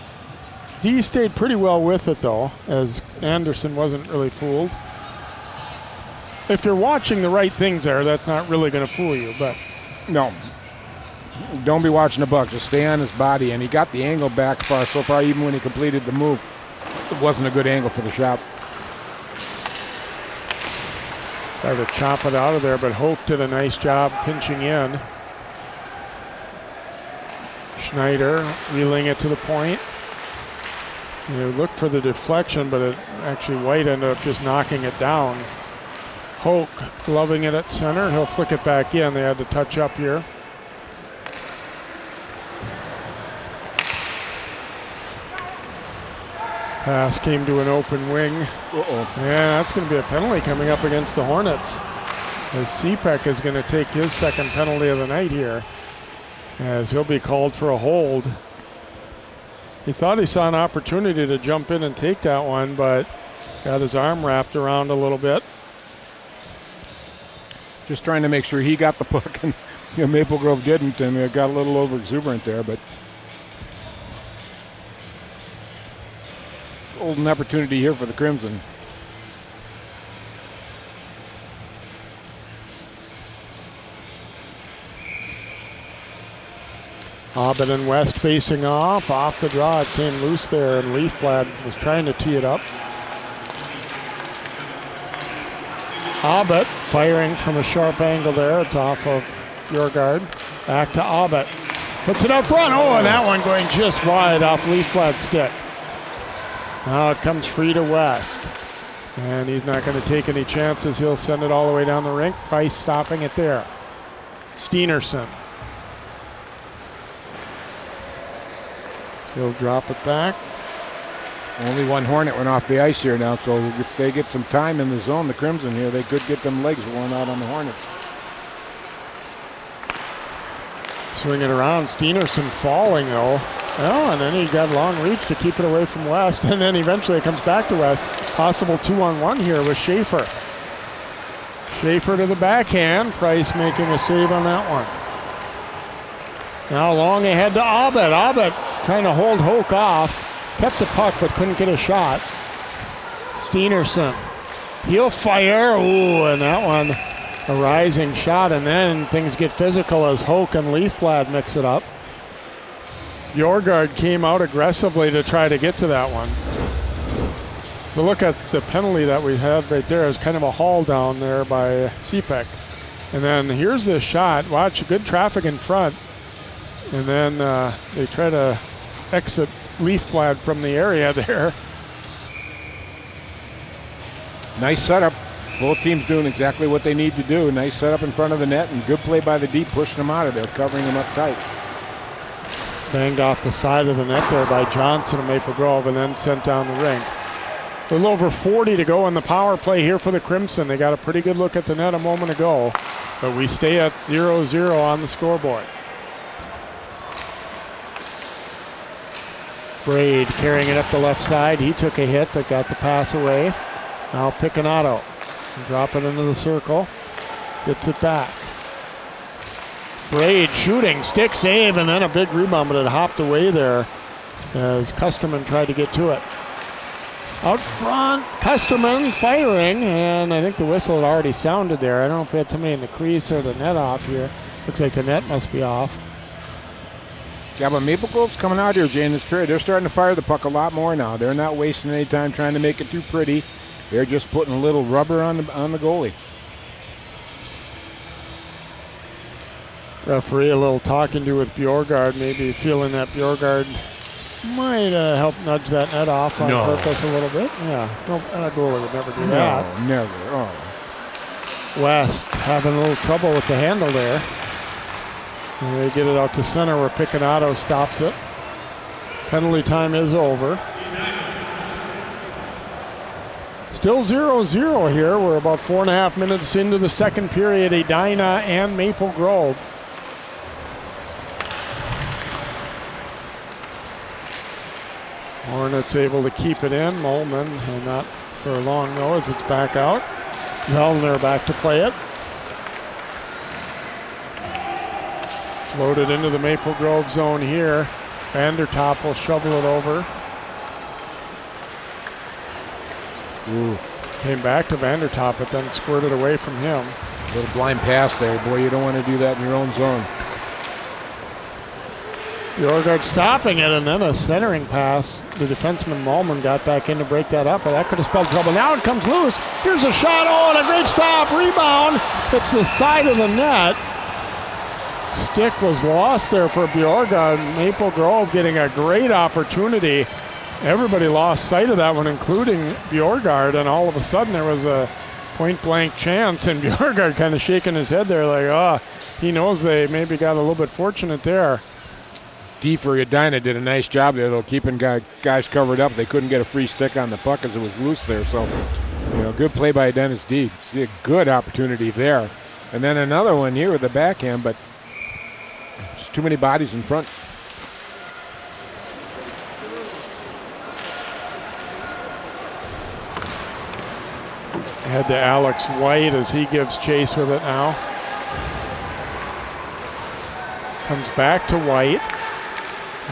D stayed pretty well with it though, as Anderson wasn't really fooled. If you're watching the right things there, that's not really going to fool you, but. No. Don't be watching the buck. Just stay on his body, and he got the angle back so far, even when he completed the move. It wasn't a good angle for the shot. Tried to chop it out of there, but Hope did a nice job pinching in. Schneider reeling it to the point. You looked for the deflection, but actually White ended up just knocking it down. Hoke gloving it at center. He'll flick it back in. They had to touch up here. Pass came to an open wing. Yeah, that's going to be a penalty coming up against the Hornets, as Cepek is going to take his second penalty of the night here, as he'll be called for a hold. He thought he saw an opportunity to jump in and take that one, but got his arm wrapped around a little bit. Just trying to make sure he got the puck, and Maple Grove didn't, and it got a little over exuberant there, but golden opportunity here for the Crimson. Abbott and West facing off the draw. It came loose there, and Leafblad was trying to tee it up. Abbott firing from a sharp angle there. It's off of Bjorgard. Back to Abbott. Puts it up front. Oh, and that one going just wide off Leafblad's stick. Now it comes free to West. And he's not going to take any chances. He'll send it all the way down the rink. Price stopping it there. Steenerson. He'll drop it back. Only one Hornet went off the ice here now, so if they get some time in the zone, the Crimson here, they could get them legs worn out on the Hornets. Swing it around. Steenerson falling, though. Oh, and then he got long reach to keep it away from West, and then eventually it comes back to West. Possible 2-on-1 here with Schaefer. Schaefer to the backhand. Price making a save on that one. Now long ahead to Abbott. Abbott trying to hold Hoke off. Kept the puck but couldn't get a shot. Steenerson. He'll fire. Ooh, and that one a rising shot, and then things get physical as Hoke and Leafblad mix it up. Bjorgard came out aggressively to try to get to that one. So look at the penalty that we had right there. It's kind of a haul down there by Cepek. And then here's the shot. Watch, good traffic in front. And then they try to exit Leafblad from the area there. Nice setup. Both teams doing exactly what they need to do. Nice setup in front of the net, and good play by the D, pushing them out of there, covering them up tight. Banged off the side of the net there by Johnson of Maple Grove and then sent down the rink. A little over 40 to go in the power play here for the Crimson. They got a pretty good look at the net a moment ago, but we stay at 0-0 on the scoreboard. Braid carrying it up the left side. He took a hit but got the pass away. Now Picanato. Drop it into the circle. Gets it back. Braid shooting, stick save, and then a big rebound, but it hopped away there as Custerman tried to get to it. Out front, Custerman firing, and I think the whistle had already sounded there. I don't know if we had somebody in the crease or the net off here. Looks like the net must be off. Yeah, but Maple Grove's coming out here, Jay, in this period. They're starting to fire the puck a lot more now. They're not wasting any time trying to make it too pretty. They're just putting a little rubber on the goalie. Referee a little talking to with Bjorgard, maybe feeling that Bjorgard might help nudge that net off on purpose a little bit. Yeah, no, a goalie would never do that. No, never. Oh. West having a little trouble with the handle there. And they get it out to center where Picanato stops it. Penalty time is over. Still 0-0 here. We're about 4.5 minutes into the second period. Edina and Maple Grove. Hornets able to keep it in. Molman, and not for long though, as it's back out. Zellner back to play it. Floated into the Maple Grove zone here. Vandertop will shovel it over. Ooh. Came back to Vandertop, but then squirted away from him. A little blind pass there. Boy, you don't want to do that in your own zone. Bjorgard stopping it, and then a centering pass. The defenseman Malman got back in to break that up, but that could have spelled trouble. Now it comes loose. Here's a shot. Oh, and a great stop. Rebound. It's the side of the net. Stick was lost there for Bjorgard. Maple Grove getting a great opportunity. Everybody lost sight of that one, including Bjorgard, and all of a sudden there was a point-blank chance, and Bjorgard kind of shaking his head there like, oh, he knows they maybe got a little bit fortunate there. D for Edina did a nice job there, though, keeping guys covered up. They couldn't get a free stick on the puck as it was loose there. So, good play by Edina's D. See a good opportunity there. And then another one here with the backhand, but just too many bodies in front. Head to Alex White as he gives chase with it now. Comes back to White.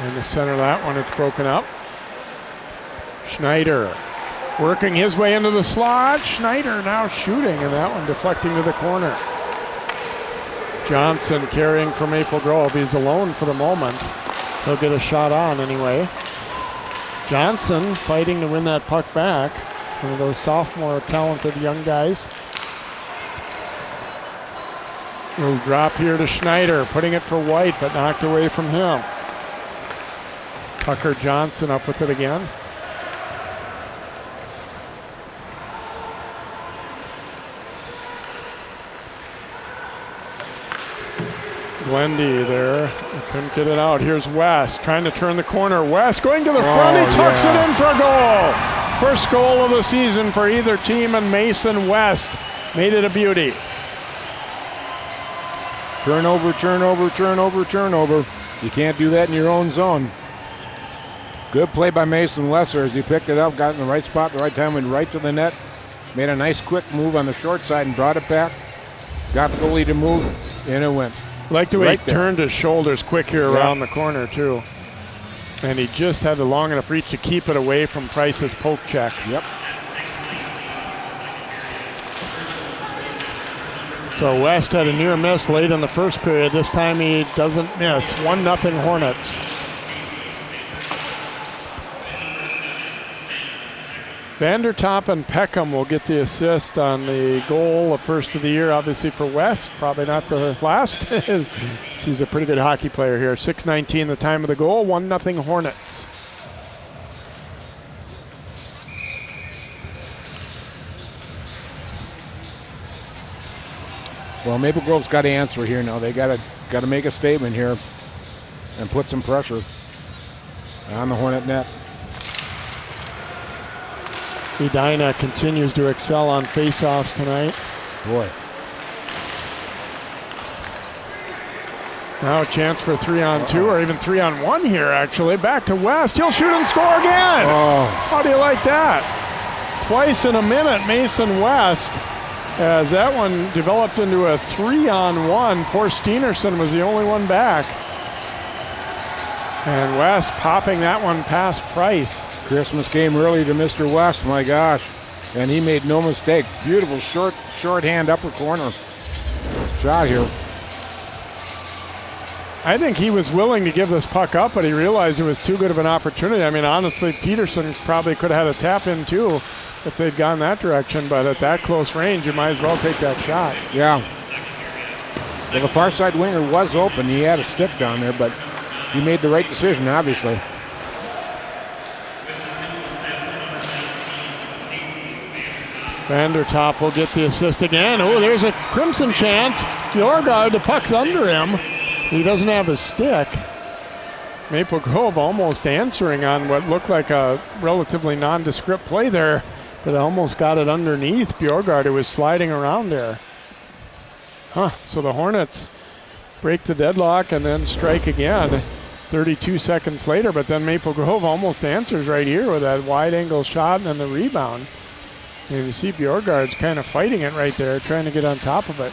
In the center of that one, it's broken up. Schneider working his way into the slot. Schneider now shooting, and that one deflecting to the corner. Johnson carrying for Maple Grove. He's alone for the moment. He'll get a shot on anyway. Johnson fighting to win that puck back. One of those sophomore talented young guys. Little drop here to Schneider, putting it for White, but knocked away from him. Tucker Johnson up with it again. Glendy there, couldn't get it out. Here's West trying to turn the corner. West going to the front, he tucks it in for a goal. First goal of the season for either team, and Mason West made it a beauty. Turnover, turnover, turnover, turnover. You can't do that in your own zone. Good play by Mason Lesser as he picked it up, got in the right spot, the right time, went right to the net. Made a nice quick move on the short side and brought it back. Got the goalie to move, and it went. Like the way he turned his shoulders quick here around the corner, too. And he just had a long enough reach to keep it away from Price's poke check. Yep. So West had a near miss late in the first period. This time he doesn't miss. 1-0 Hornets. Vandertop and Peckham will get the assist on the goal, of first of the year, obviously for West. Probably not the last. He's a pretty good hockey player here. 6:19 the time of the goal. 1-0 Hornets. Well, Maple Grove's got to answer here now. They got to make a statement here. and put some pressure on the Hornet net. Edina continues to excel on faceoffs tonight. Boy. Now a chance for 3-on-2 or even 3-on-1 here, actually. Back to West. He'll shoot and score again. Oh. How do you like that? Twice in a minute, Mason West, as that one developed into a 3-on-1. Poor Steenerson was the only one back. And West popping that one past Price. Christmas came early to Mr. West, my gosh. And he made no mistake. Beautiful shorthand upper corner shot here. I think he was willing to give this puck up, but he realized it was too good of an opportunity. I mean, honestly, Peterson probably could have had a tap in too if they'd gone that direction, but at that close range, you might as well take that shot. Yeah. Well, the far side winger was open. He had a stick down there, but he made the right decision, obviously. Vandertop will get the assist again. Oh, there's a Crimson chance. Bjorgard, the puck's under him. He doesn't have his stick. Maple Grove almost answering on what looked like a relatively nondescript play there, but almost got it underneath Bjorgard, who was sliding around there. So the Hornets break the deadlock and then strike again 32 seconds later, but then Maple Grove almost answers right here with that wide angle shot and then the rebound. And you see Bjorgard's kind of fighting it right there, trying to get on top of it.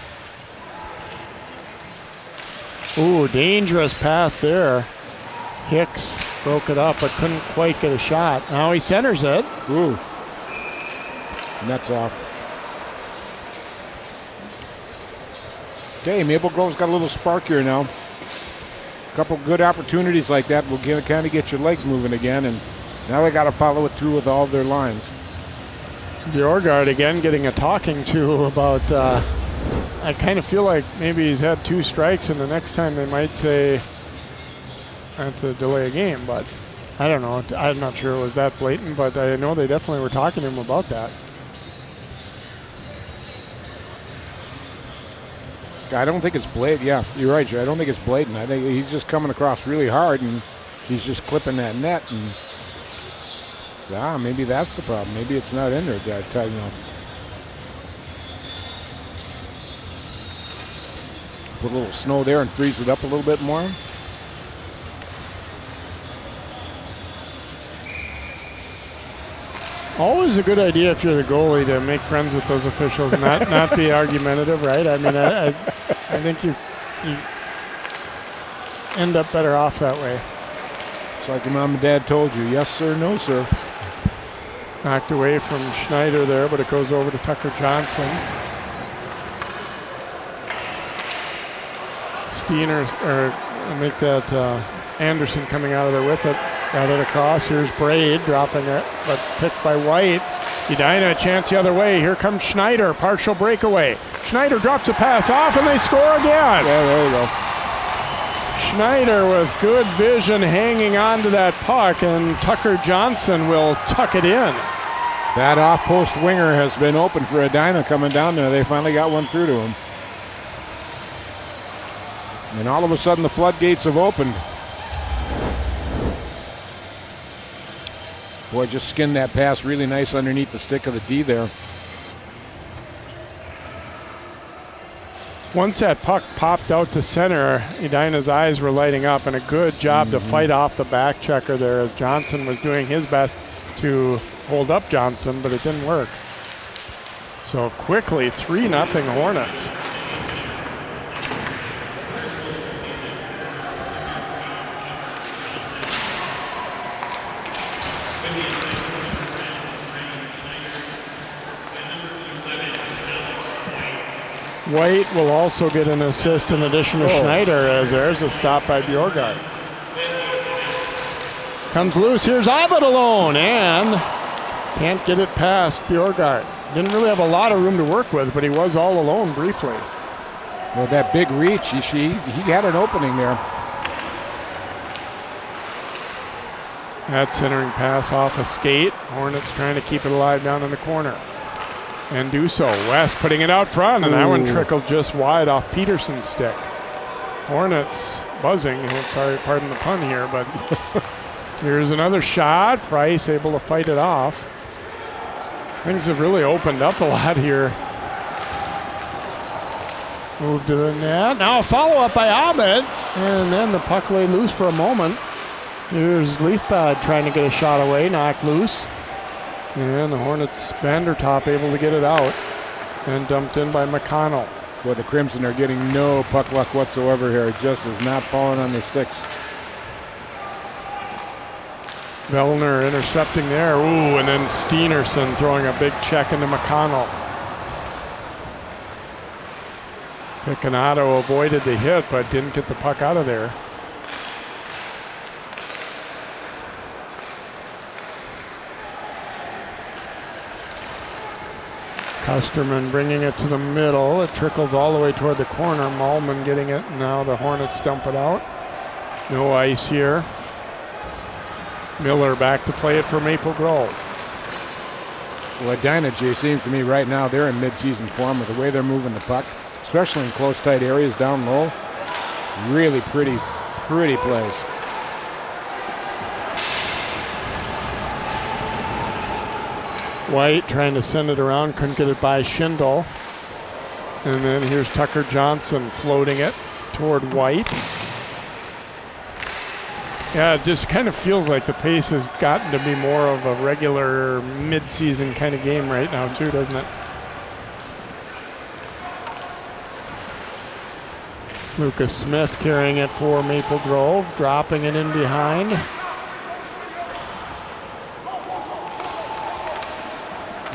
Ooh, dangerous pass there. Hicks broke it up, but couldn't quite get a shot. Now he centers it. Ooh. Net's off. Okay, Maple Grove's got a little spark here now. A couple good opportunities like that will kind of get your legs moving again, and now they got to follow it through with all of their lines. Bjorgard again getting a talking to about, I kind of feel like maybe he's had 2 strikes, and the next time they might say that's to delay a game, but I don't know. I'm not sure it was that blatant, but I know they definitely were talking to him about that. I don't think it's blatant. Yeah, you're right, Joe. I don't think it's blatant. I think he's just coming across really hard, and he's just clipping that net. And maybe that's the problem. Maybe it's not in there tight enough. Put a little snow there and freeze it up a little bit more. Always a good idea if you're the goalie to make friends with those officials and not be argumentative, right? I mean, I think you end up better off that way. It's like your mom and dad told you, yes sir, no sir. Knocked away from Schneider there, but it goes over to Tucker Johnson. Steener, or make that Anderson coming out of there with it. Got it across. Here's Braid dropping it, but picked by White. Edina a chance the other way. Here comes Schneider, partial breakaway. Schneider drops a pass off, and they score again. Yeah, there we go. Schneider with good vision hanging on to that puck, and Tucker Johnson will tuck it in. That off-post winger has been open for Edina coming down there. They finally got one through to him. And all of a sudden the floodgates have opened. Boy, just skinned that pass really nice underneath the stick of the D there. Once that puck popped out to center, Edina's eyes were lighting up, and a good job to fight off the back checker there as Johnson was doing his best to hold up Johnson, but it didn't work. So quickly, 3-0 Hornets. White will also get an assist in addition to Schneider, as there's a stop by Bjorgard. Comes loose, here's Abbott alone, and can't get it past Bjorgard. Didn't really have a lot of room to work with, but he was all alone briefly. Well, that big reach, he had an opening there. That centering pass off a skate. Hornets trying to keep it alive down in the corner. And do so. West putting it out front, and that one trickled just wide off Peterson's stick. Hornets buzzing. Sorry, pardon the pun here, but here's another shot. Price able to fight it off. Things have really opened up a lot here. Move to the net. Now a follow-up by Ahmed. And then the puck laid loose for a moment. Here's Leafpad trying to get a shot away, knocked loose. And the Hornets Vandertop able to get it out. And dumped in by McConnell. Boy, the Crimson are getting no puck luck whatsoever here. It just is not falling on their sticks. Vellner intercepting there. Ooh, and then Steenerson throwing a big check into McConnell. Picanato avoided the hit, but didn't get the puck out of there. Custerman bringing it to the middle. It trickles all the way toward the corner. Malman getting it. Now the Hornets dump it out. No ice here. Miller back to play it for Maple Grove. Well, Edina, Jay, seems to me right now they're in mid-season form with the way they're moving the puck, especially in close, tight areas down low. Really pretty plays. White trying to send it around, couldn't get it by Schindel. And then here's Tucker Johnson floating it toward White. Yeah, it just kind of feels like the pace has gotten to be more of a regular mid-season kind of game right now too, doesn't it? Lucas Smith carrying it for Maple Grove, dropping it in behind.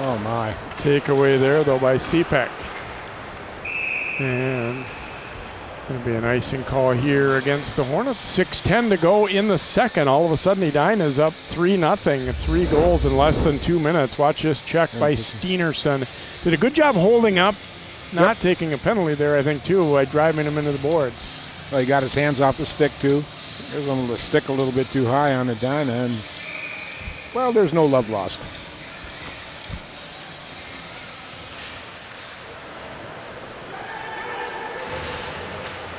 Oh my. Takeaway there though by Cepek. And going to be an icing call here against the Hornets. 6:10 to go in the second. All of a sudden Edina's up 3-0. 3 goals in less than 2 minutes. Watch this check by Steenerson. Did a good job holding up, not taking a penalty there, I think, too, by driving him into the boards. Well, he got his hands off the stick, too. There's on the stick a little bit too high on Edina, and, well, there's no love lost.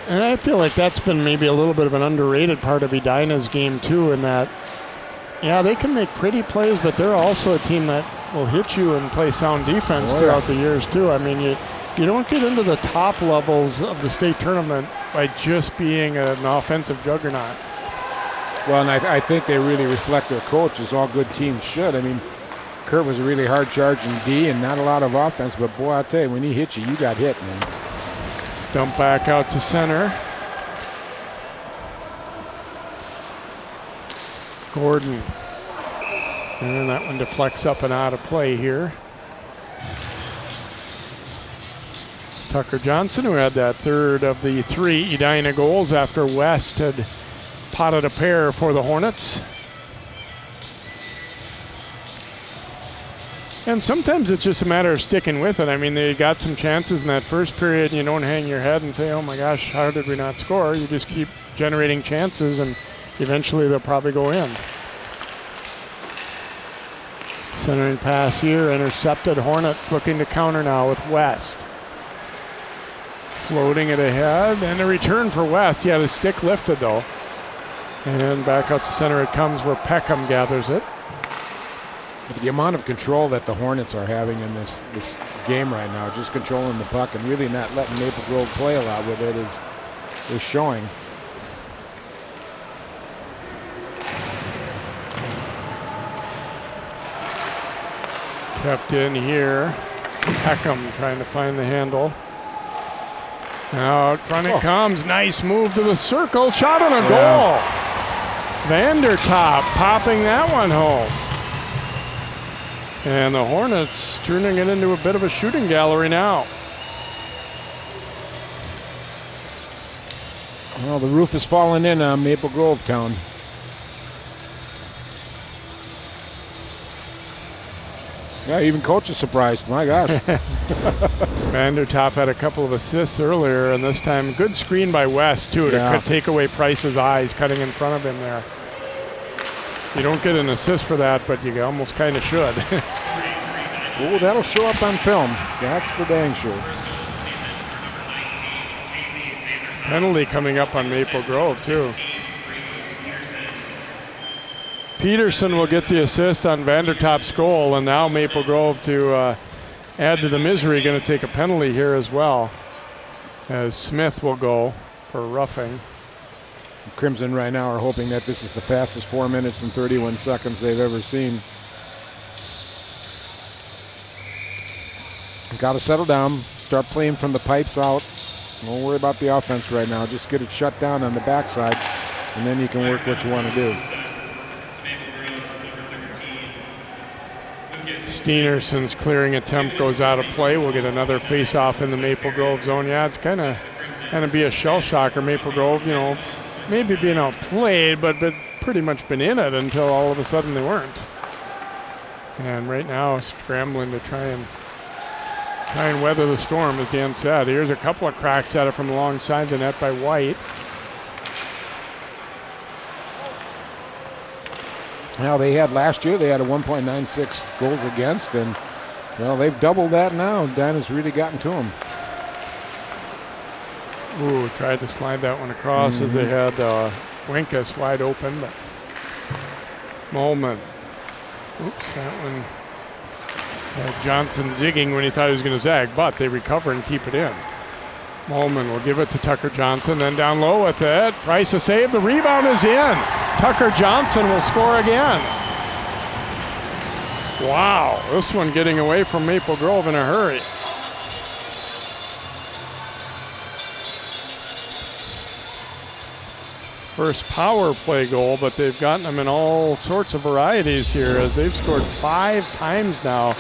And I feel like that's been maybe a little bit of an underrated part of Edina's game, too, in that, yeah, they can make pretty plays, but they're also a team that will hit you and play sound defense throughout the years, too. I mean, you don't get into the top levels of the state tournament by just being an offensive juggernaut. Well, and I think they really reflect their coach, as all good teams should. I mean, Kurt was a really hard charging D and not a lot of offense, but boy, I'll tell you, when he hit you, you got hit, man. Dump back out to center. Gordon. And that one deflects up and out of play here. Tucker Johnson, who had that third of the 3 Edina goals after West had potted a pair for the Hornets. And sometimes it's just a matter of sticking with it. I mean, they got some chances in that first period, and you don't hang your head and say, oh my gosh, how did we not score? You just keep generating chances, and eventually they'll probably go in. Centering pass here, intercepted. Hornets looking to counter now with West. Floating it ahead, and a return for West. Yeah, the stick lifted though. And back out to center it comes where Peckham gathers it. The amount of control that the Hornets are having in this game right now, just controlling the puck and really not letting Maple Grove play a lot with it, is showing. Kept in here. Peckham trying to find the handle. Now out front it comes. Nice move to the circle. Shot on a goal. Vandertop popping that one home. And the Hornets turning it into a bit of a shooting gallery now. Well, the roof is falling in on Maple Grove Town. Yeah, even coach is surprised. My gosh. Vandertop had a couple of assists earlier, and this time good screen by West, too, to take away Price's eyes, cutting in front of him there. You don't get an assist for that, but you almost kind of should. Oh, that'll show up on film. That's for dang sure. Penalty coming up on Maple Grove, too. Peterson will get the assist on Vandertop's goal, and now Maple Grove, to add to the misery, going to take a penalty here as well, as Smith will go for roughing. Crimson right now are hoping that this is the fastest 4 minutes and 31 seconds they've ever seen. Got to settle down, start playing from the pipes out. Don't worry about the offense right now. Just get it shut down on the backside, and then you can work what you want to do. Steenerson's clearing attempt goes out of play. We'll get another face-off in the Maple Grove zone. Yeah, it's kind of be a shell shocker. Maple Grove, you know, maybe being outplayed, but pretty much been in it until all of a sudden they weren't. And right now, scrambling to try and weather the storm, as Dan said. Here's a couple of cracks at it from alongside the net by White. Now they had last year, they had a 1.96 goals against, and well, they've doubled that now. Edina's really gotten to them. Ooh, tried to slide that one across as they had Winkus wide open, but Molman. Oops, that one. Johnson zigging when he thought he was going to zag, but they recover and keep it in. Molman will give it to Tucker Johnson, then down low with it. Price a save, the rebound is in. Tucker Johnson will score again. Wow, this one getting away from Maple Grove in a hurry. First power play goal, but they've gotten them in all sorts of varieties here, as they've scored 5 times now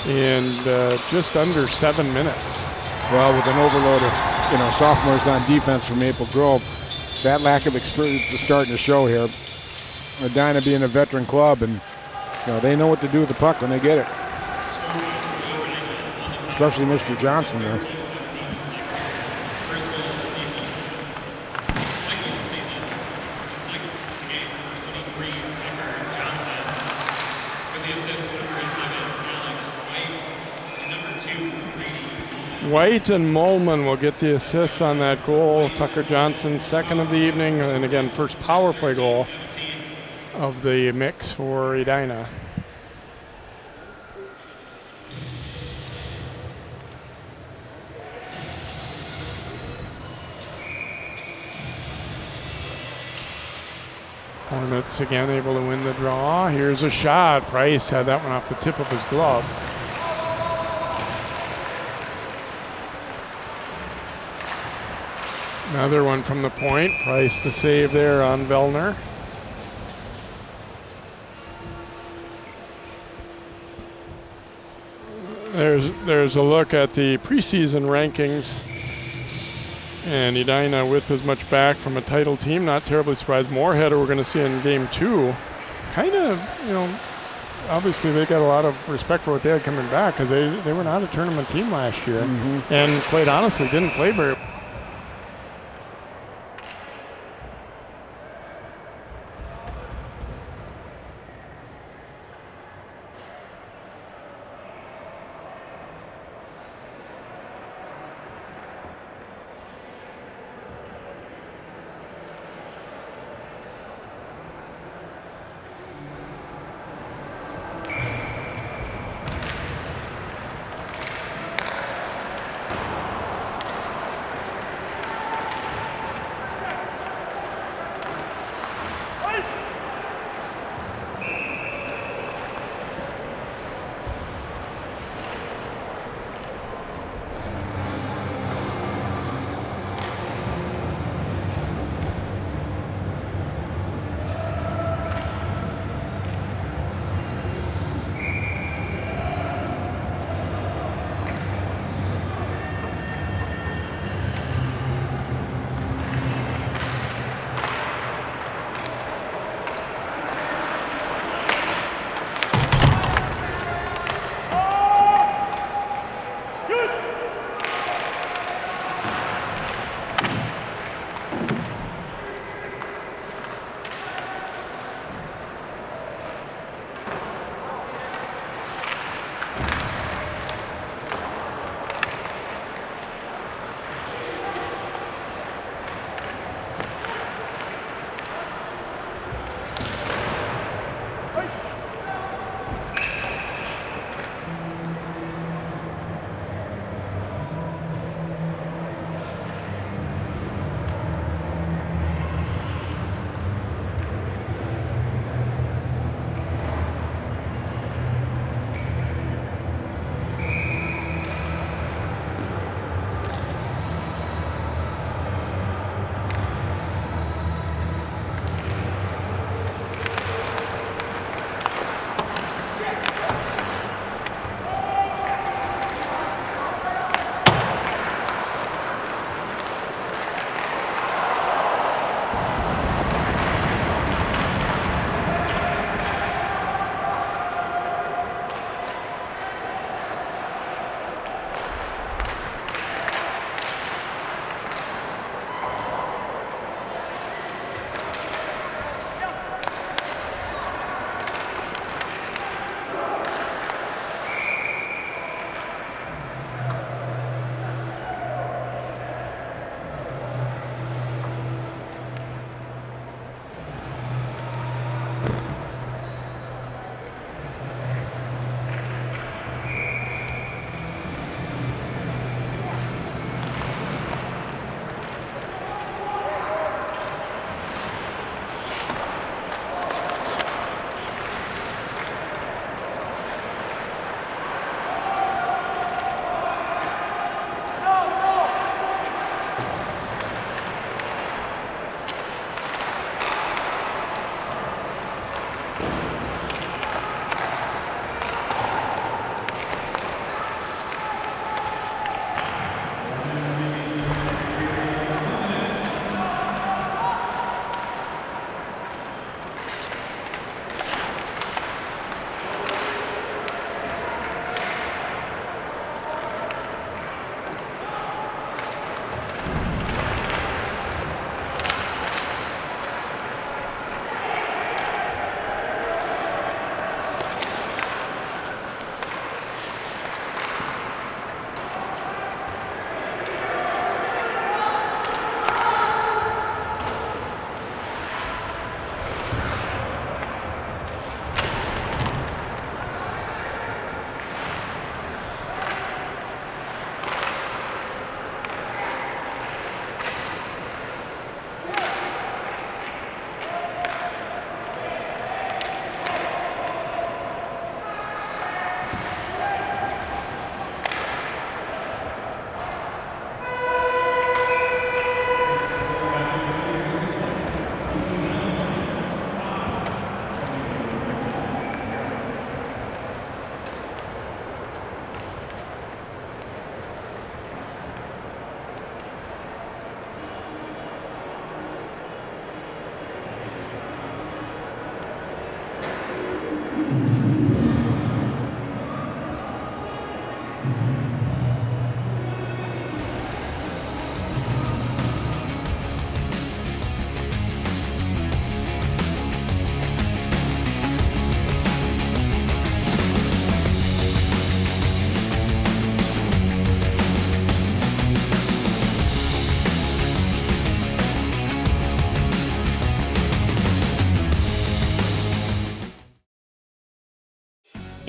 in just under 7 minutes. Well, with an overload of sophomores on defense for Maple Grove, that lack of experience is starting to show here. Edina being a veteran club, and they know what to do with the puck when they get it. Especially Mr. Johnson there. White and Molman will get the assists on that goal. Tucker Johnson, second of the evening, and again, first power play goal of the mix for Edina. Hornets again able to win the draw. Here's a shot. Price had that one off the tip of his glove. Another one from the point. Price the save there on Vellner. There's a look at the preseason rankings. And Edina with as much back from a title team. Not terribly surprised. Moorhead, we're going to see in game 2. Kind of, obviously they got a lot of respect for what they had coming back, because they were not a tournament team last year. And quite honestly, didn't play very well.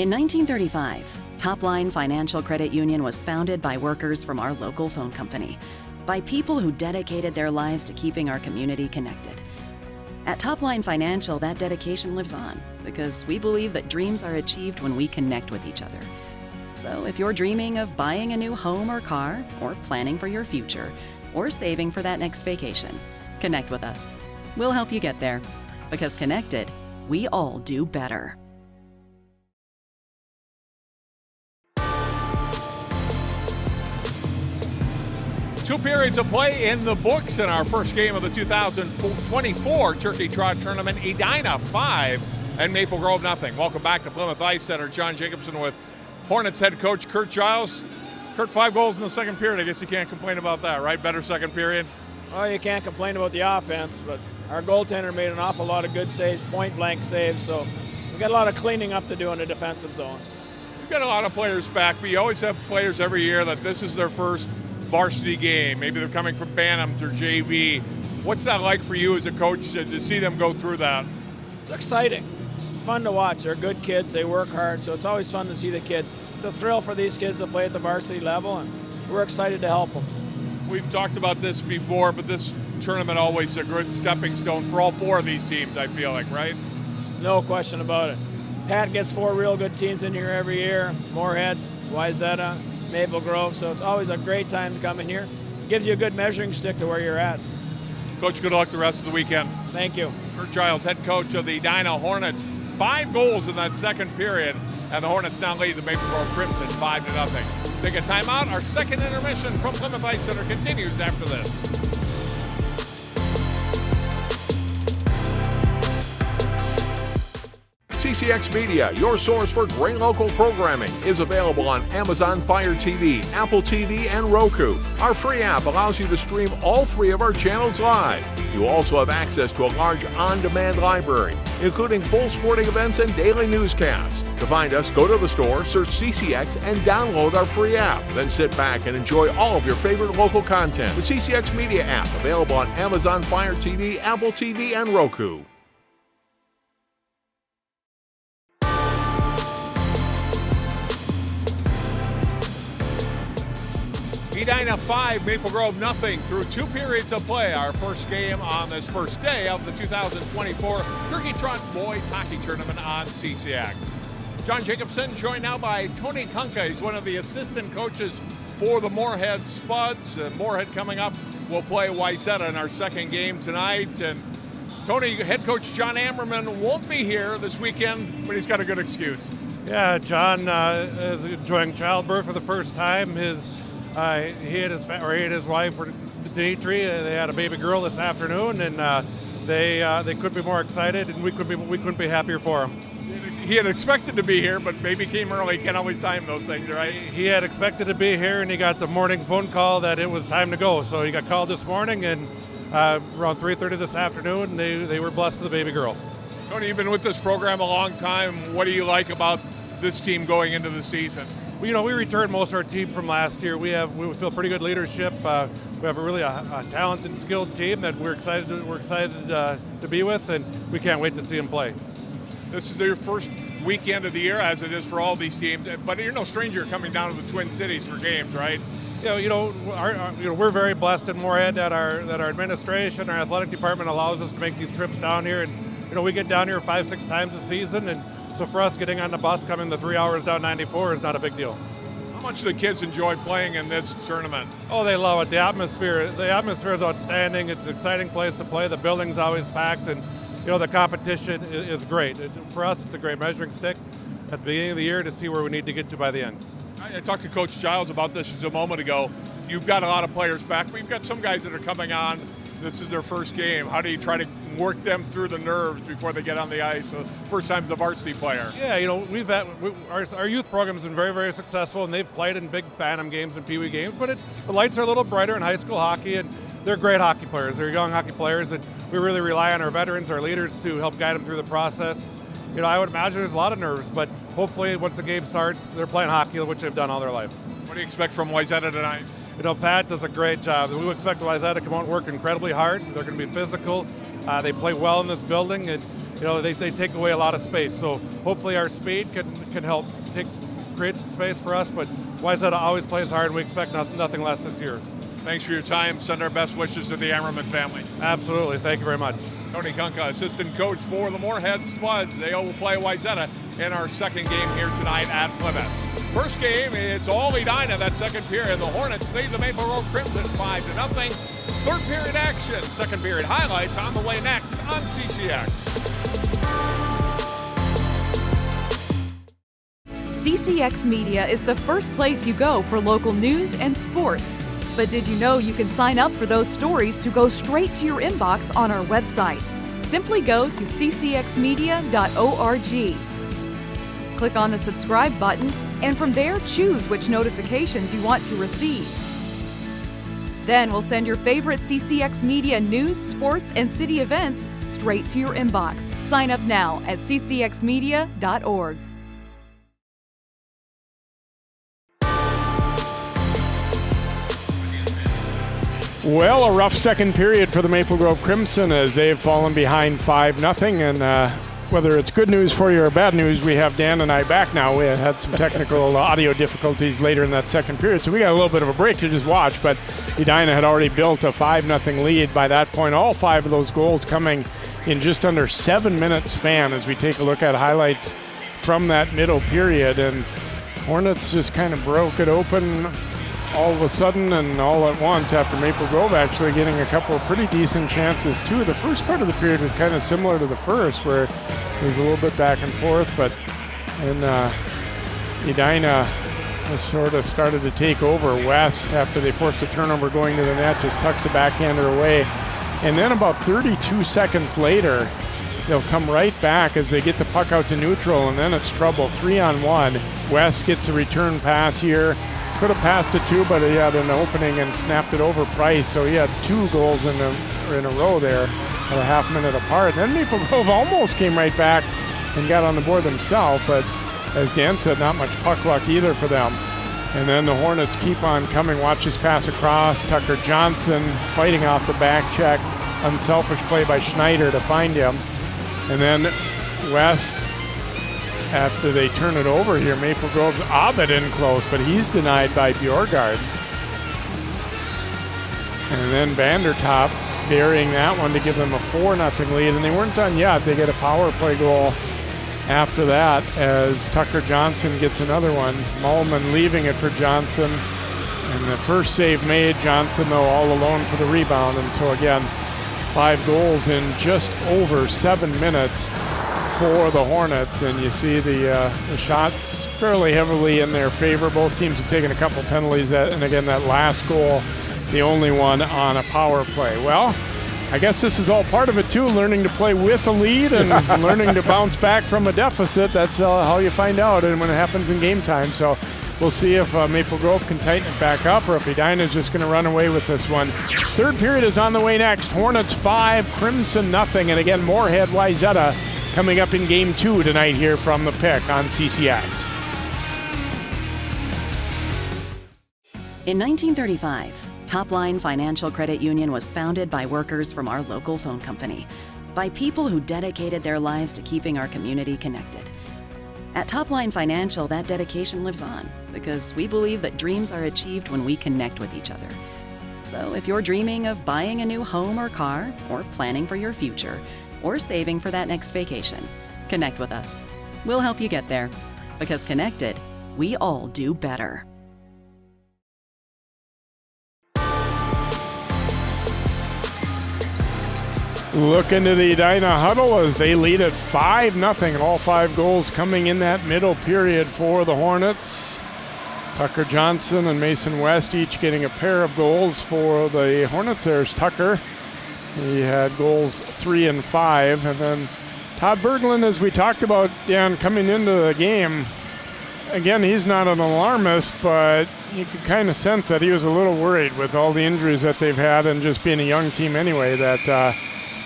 In 1935, Topline Financial Credit Union was founded by workers from our local phone company, by people who dedicated their lives to keeping our community connected. At Topline Financial, that dedication lives on because we believe that dreams are achieved when we connect with each other. So if you're dreaming of buying a new home or car, or planning for your future, or saving for that next vacation, connect with us. We'll help you get there. Because connected, we all do better. Two periods of play in the books in our first game of the 2024 Turkey Trot Tournament. Edina 5 and Maple Grove 0. Welcome back to Plymouth Ice Center. John Jacobson with Hornets head coach Kurt Giles. Kurt, 5 goals in the second period. I guess you can't complain about that, right? Better second period. Well, you can't complain about the offense, but our goaltender made an awful lot of good saves, point-blank saves, so we've got a lot of cleaning up to do in the defensive zone. You've got a lot of players back, but you always have players every year that this is their first varsity game. Maybe they're coming from Bantams or JV. What's that like for you as a coach to see them go through that? It's exciting. It's fun to watch. They're good kids. They work hard, so it's always fun to see the kids. It's a thrill for these kids to play at the varsity level, and we're excited to help them. We've talked about this before, but this tournament always a good stepping stone for all 4 of these teams, I feel like, right? No question about it. Pat gets 4 real good teams in here every year. Moorhead, Wayzata, Maple Grove, so it's always a great time to come in here. Gives you a good measuring stick to where you're at. Coach, good luck the rest of the weekend. Thank you. Kurt Giles, head coach of the Edina Hornets. 5 goals in that second period, and the Hornets now lead the Maple Grove Crimson 5-0. Take a timeout. Our second intermission from Plymouth Ice Center continues after this. CCX Media, your source for great local programming, is available on Amazon Fire TV, Apple TV, and Roku. Our free app allows you to stream all 3 of our channels live. You also have access to a large on-demand library, including full sporting events and daily newscasts. To find us, go to the store, search CCX, and download our free app. Then sit back and enjoy all of your favorite local content. The CCX Media app, available on Amazon Fire TV, Apple TV, and Roku. Edina 5, Maple Grove 0 through 2 periods of play. Our first game on this first day of the 2024 Turkey Trot Boys Hockey Tournament on CCX. John Jacobson, joined now by Tony Kunka. He's one of the assistant coaches for the Moorhead Spuds. Moorhead coming up will play Wayzata in our second game tonight. And Tony, head coach John Ammerman won't be here this weekend, but he's got a good excuse. Yeah, John is enjoying childbirth for the first time. He and his wife were Dimitri. They had a baby girl this afternoon, and they couldn't be more excited, and we couldn't be happier for him. He had expected to be here, but maybe came early. Can't always time those things, right? He had expected to be here, and he got the morning phone call that it was time to go. So he got called this morning, and around 3:30 this afternoon, they were blessed with a baby girl. Tony, you've been with this program a long time. What do you like about this team going into the season? We returned most of our team from last year. We feel pretty good leadership. We have a talented, skilled team that we're excited to be with, and we can't wait to see them play. This is their first weekend of the year, as it is for all these teams. But you're no stranger coming down to the Twin Cities for games, right? We're very blessed in Moorhead that our administration, our athletic department allows us to make these trips down here, and we get down here 5-6 times a season, and so for us, getting on the bus, coming the 3 hours down 94 is not a big deal. How much do the kids enjoy playing in this tournament? Oh, they love it. The atmosphere is outstanding. It's an exciting place to play. The building's always packed, and the competition is great. For us, it's a great measuring stick at the beginning of the year to see where we need to get to by the end. I talked to Coach Giles about this just a moment ago. You've got a lot of players back, but you've got some guys that are coming on. This is their first game. How do you try to work them through the nerves before they get on the ice? So first time as a varsity player. Yeah, our youth program has been very, very successful, and they've played in big Bantam games and Pee Wee games, but the lights are a little brighter in high school hockey, and they're great hockey players. They're young hockey players, and we really rely on our veterans, our leaders, to help guide them through the process. I would imagine there's a lot of nerves, but hopefully once the game starts, they're playing hockey, which they've done all their life. What do you expect from Wayzata tonight? Pat does a great job. We expect Wayzata to come out and work incredibly hard. They're going to be physical. They play well in this building. And they take away a lot of space. So hopefully our speed can help create some space for us. But Wayzata always plays hard. We expect nothing less this year. Thanks for your time. Send our best wishes to the Ammerman family. Absolutely. Thank you very much. Tony Kunka, assistant coach for the Moorhead Spuds. They will play Wayzata in our second game here tonight at Plymouth. First game, it's all Edina that second period. The Hornets lead the Maple Grove Crimson 5-0. Third period action. Second period highlights on the way next on CCX. CCX Media is the first place you go for local news and sports. But did you know you can sign up for those stories to go straight to your inbox on our website? Simply go to ccxmedia.org. Click on the subscribe button, and from there choose which notifications you want to receive. Then we'll send your favorite CCX Media news, sports, and city events straight to your inbox. Sign up now at ccxmedia.org. Well, a rough second period for the Maple Grove Crimson as they've fallen behind 5-0. And whether it's good news for you or bad news, we have Dan and I back now. We had some technical audio difficulties later in that second period, so we got a little bit of a break to just watch. But Edina had already built a 5-0 lead by that point. All 5 of those goals coming in just under 7-minute span as we take a look at highlights from that middle period. And Hornets just kind of broke it open all of a sudden and all at once after Maple Grove actually getting a couple of pretty decent chances too. The first part of the period was kind of similar to the first, where it was a little bit back and forth, but then Edina has sort of started to take over. West, after they forced a turnover going to the net, just tucks the backhander away. And then about 32 seconds later, they'll come right back as they get the puck out to neutral, and then it's trouble. 3-on-1. West gets a return pass here. Could have passed it too, but he had an opening and snapped it over Price. So he had 2 goals in a row there at a half minute apart. Then Maple Grove almost came right back and got on the board themselves, but as Dan said, not much puck luck either for them. And then the Hornets keep on coming. Watch his pass across. Tucker Johnson fighting off the back check. Unselfish play by Schneider to find him. And then West, after they turn it over here, Maple Grove's Abed in close, but he's denied by Bjorgard. And then Vandertop burying that one to give them a 4-0 lead, and they weren't done yet. They get a power play goal after that as Tucker Johnson gets another one. Mullman leaving it for Johnson, and the first save made. Johnson, though, all alone for the rebound, and so again, 5 goals in just over 7 minutes for the Hornets, and you see the shots fairly heavily in their favor. Both teams have taken a couple penalties, and again, that last goal, the only one on a power play. Well, I guess this is all part of it too, learning to play with a lead and learning to bounce back from a deficit. That's how you find out, and when it happens in game time. So we'll see if Maple Grove can tighten it back up, or if Edina is just going to run away with this one. Third period is on the way next. Hornets 5, Crimson 0, and again, Moorhead Wayzata coming up in Game 2 tonight here from the Pick on CCX. In 1935, Topline Financial Credit Union was founded by workers from our local phone company, by people who dedicated their lives to keeping our community connected. At Topline Financial, that dedication lives on because we believe that dreams are achieved when we connect with each other. So if you're dreaming of buying a new home or car, or planning for your future, or saving for that next vacation, connect with us. We'll help you get there, because connected, we all do better. Look into the Edina huddle as they lead at 5-0, and all 5 goals coming in that middle period for the Hornets. Tucker Johnson and Mason West each getting a pair of goals for the Hornets. There's Tucker. He had goals 3 and 5. And then Todd Berglund, as we talked about, Dan, coming into the game, again, he's not an alarmist, but you could kind of sense that he was a little worried with all the injuries that they've had and just being a young team anyway, that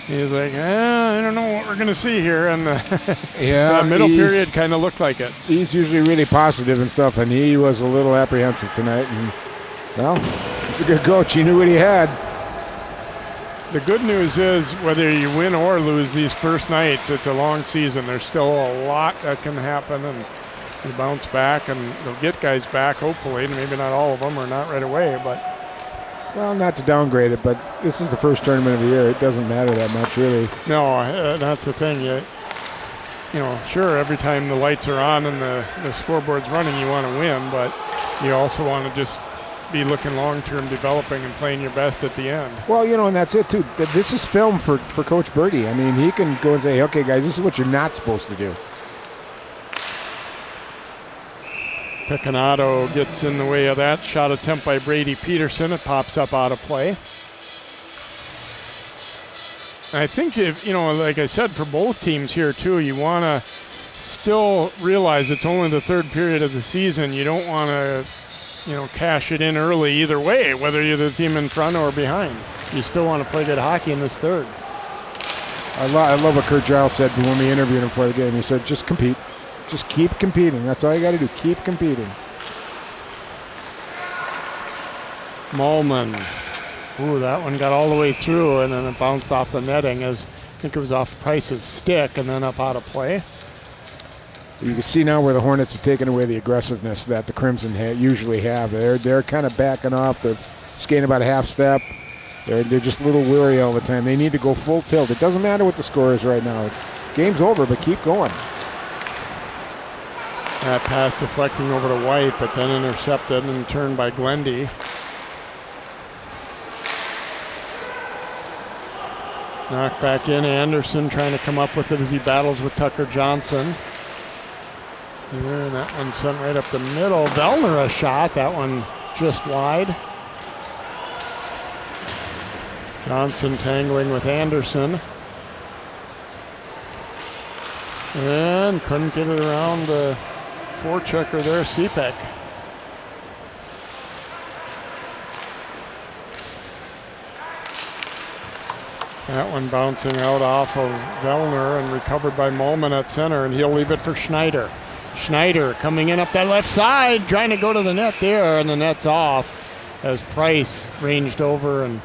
he's like, I don't know what we're going to see here. And the middle period kind of looked like it. He's usually really positive and stuff, and he was a little apprehensive tonight. And, well, he's a good coach. He knew what he had. The good news is whether you win or lose these first nights, it's a long season. There's still a lot that can happen, and you bounce back, and they'll get guys back, hopefully. Maybe not all of them, or not right away, but. Well, not to downgrade it, but this is the first tournament of the year. It doesn't matter that much, really. No, that's the thing. You know, sure, every time the lights are on and the scoreboard's running, you want to win, but you also want to just be looking long-term, developing and playing your best at the end. Well, you know, and that's it, too. This is film for Coach Birdie. I mean, he can go and say, okay, guys, this is what you're not supposed to do. Picanato gets in the way of that. Shot attempt by Brady Peterson. It pops up out of play. And I think, if, you know, like I said, for both teams here, too, you want to still realize it's only the third period of the season. You don't want to, you know, cash it in early either way, whether you're the team in front or behind. You still want to play good hockey in this third. I love what Kurt Giles said when we interviewed him for the game. He said, just compete. Just keep competing. That's all you got to do. Keep competing. Mulman. Ooh, that one got all the way through, and then it bounced off the netting as I think it was off Price's stick and then up out of play. You can see now where the Hornets have taken away the aggressiveness that the Crimson usually have. They're kind of backing off. They're skating about a half step. They're just a little weary all the time. They need to go full tilt. It doesn't matter what the score is right now. Game's over, but keep going. That pass deflecting over to White, but then intercepted and turned by Glendy. Knocked back in. Anderson trying to come up with it as he battles with Tucker Johnson. Here, and that one sent right up the middle. Vellner a shot. That one just wide. Johnson tangling with Anderson. And couldn't get it around the forechecker there, Cepek. That one bouncing out off of Vellner and recovered by Mulman at center, and he'll leave it for Schneider. Schneider coming in up that left side, trying to go to the net there, and the net's off as Price ranged over, and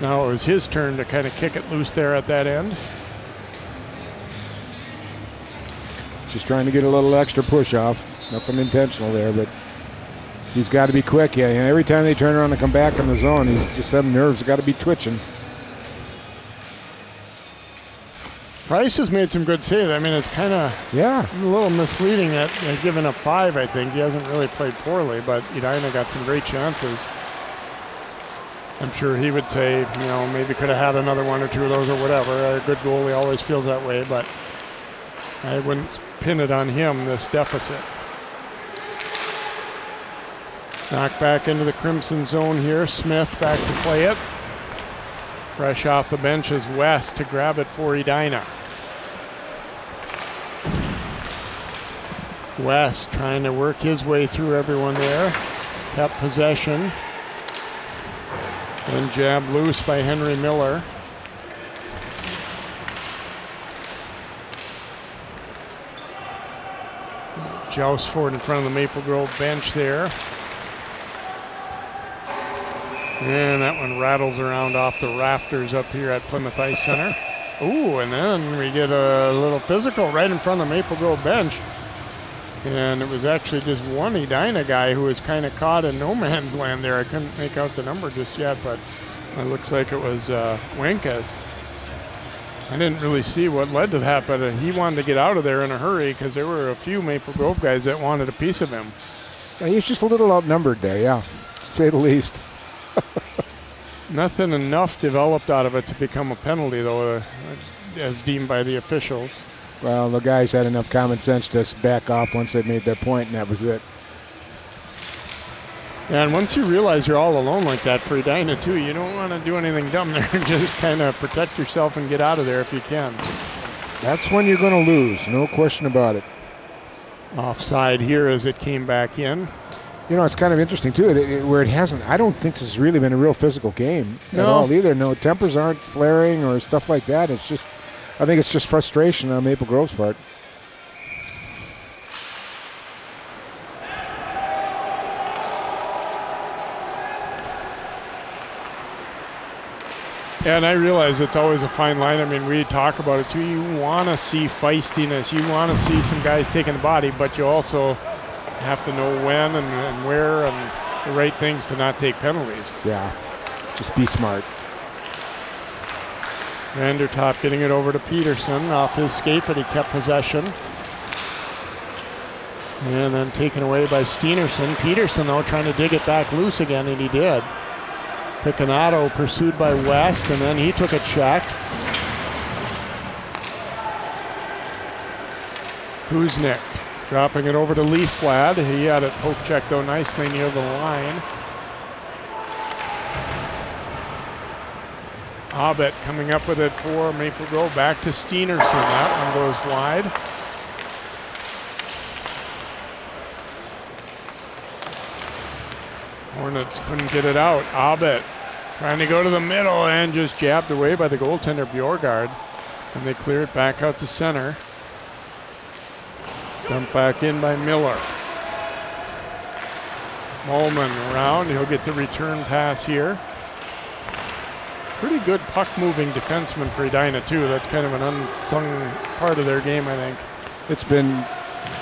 now it was his turn to kind of kick it loose there at that end. Just trying to get a little extra push off. Nothing intentional there, but he's got to be quick. Yeah, and every time they turn around and come back in the zone, he's just having nerves. Got to be twitching. Price has made some good saves. I mean, it's kind of a little misleading that they've given up 5, I think. He hasn't really played poorly, but Edina got some great chances. I'm sure he would say, you know, maybe could have had another 1 or 2 of those or whatever. A good goalie always feels that way, but I wouldn't pin it on him, this deficit. Knocked back into the Crimson zone here. Smith back to play it. Fresh off the bench is West to grab it for Edina. West trying to work his way through everyone there. Kept possession. Then jabbed loose by Henry Miller. Joust for it in front of the Maple Grove bench there. And that one rattles around off the rafters up here at Plymouth Ice Center. Ooh, and then we get a little physical right in front of the Maple Grove bench. And it was actually just one Edina guy who was kind of caught in no man's land there. I couldn't make out the number just yet, but it looks like it was Wenkes. I didn't really see what led to that, but he wanted to get out of there in a hurry because there were a few Maple Grove guys that wanted a piece of him. Yeah, he was just a little outnumbered there, yeah, to say the least. Nothing enough developed out of it to become a penalty, though, as deemed by the officials. Well, the guys had enough common sense to back off once they made their point, and that was it. And once you realize you're all alone like that for Edina, too, you don't want to do anything dumb there. Just kind of protect yourself and get out of there if you can. That's when you're going to lose, no question about it. Offside here as it came back in. You know, it's kind of interesting, too, where it hasn't. I don't think this has really been a real physical game at all either. No, tempers aren't flaring or stuff like that. It's just, I think it's just frustration on Maple Grove's part. And I realize it's always a fine line. I mean, we talk about it too. You want to see feistiness. You want to see some guys taking the body, but you also have to know when and where and the right things to not take penalties. Yeah, just be smart. Vandertop getting it over to Peterson off his skate, but he kept possession. And then taken away by Steenerson. Peterson, though, trying to dig it back loose again, and he did. Picanato pursued by West, and then he took a check. Kuznick dropping it over to Leafblad. He had it poke check, though, nicely near the line. Hobbit coming up with it for Maple Grove. Back to Steenerson. That one goes wide. Hornets couldn't get it out. Hobbit trying to go to the middle and just jabbed away by the goaltender Bjorgard. And they clear it back out to center. Dumped back in by Miller. Molman around. He'll get the return pass here. Pretty good puck-moving defenseman for Edina, too. That's kind of an unsung part of their game, I think. It's been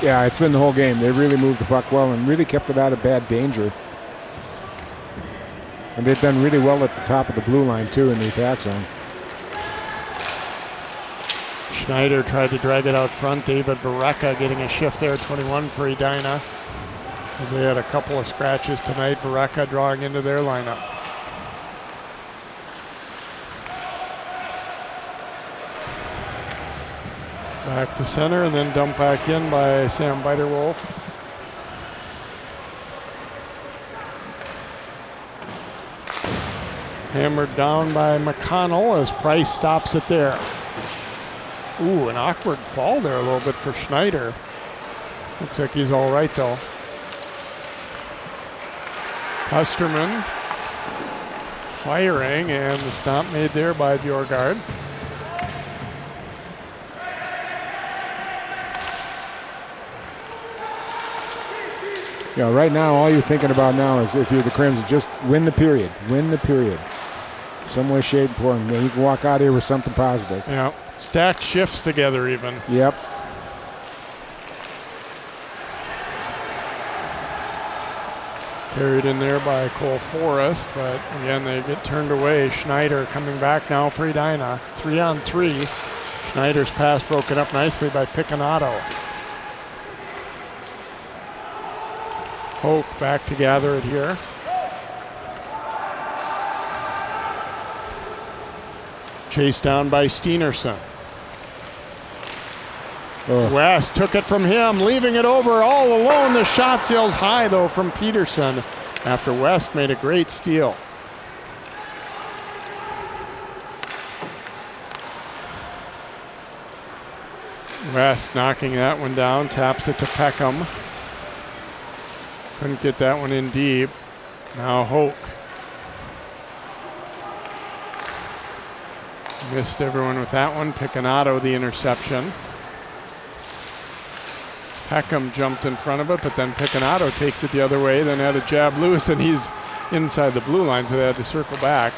the whole game. They really moved the puck well and really kept it out of bad danger. And they've done really well at the top of the blue line, too, in the attack zone. Schneider tried to drag it out front. David Vareka getting a shift there, 21 for Edina. As they had a couple of scratches tonight. Vareka drawing into their lineup. Back to center and then dumped back in by Sam Biderwolf. Hammered down by McConnell as Price stops it there. Ooh, an awkward fall there a little bit for Schneider. Looks like he's all right though. Kusterman firing, and the stop made there by Bjorgard. Yeah, right now, all you're thinking about now is if you're the Crimson, just win the period. Win the period. Some way, shape, form. You can walk out here with something positive. Yeah, stacked shifts together even. Yep. Carried in there by Cole Forrest, but again, they get turned away. Schneider coming back now for Edina. 3-on-3. Schneider's pass broken up nicely by Picanato. Hoke back to gather it here. Chased down by Steenerson. Oh. West took it from him, leaving it over all alone. The shot sails high, though, from Peterson after West made a great steal. West knocking that one down, taps it to Peckham. Couldn't get that one in deep. Now Hoke. Missed everyone with that one. Picanato the interception. Peckham jumped in front of it, but then Picanato takes it the other way, then had a jab loose, and he's inside the blue line, so they had to circle back.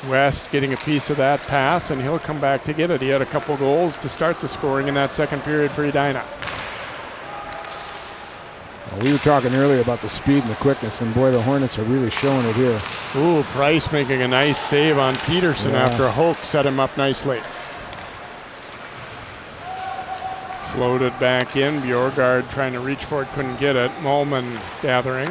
West getting a piece of that pass, and he'll come back to get it. He had a couple goals to start the scoring in that second period for Edina. We were talking earlier about the speed and the quickness, and boy, the Hornets are really showing it here. Ooh, Price making a nice save on Peterson after Hoke set him up nicely. Floated back in. Bjorgard trying to reach for it, couldn't get it. Molman gathering.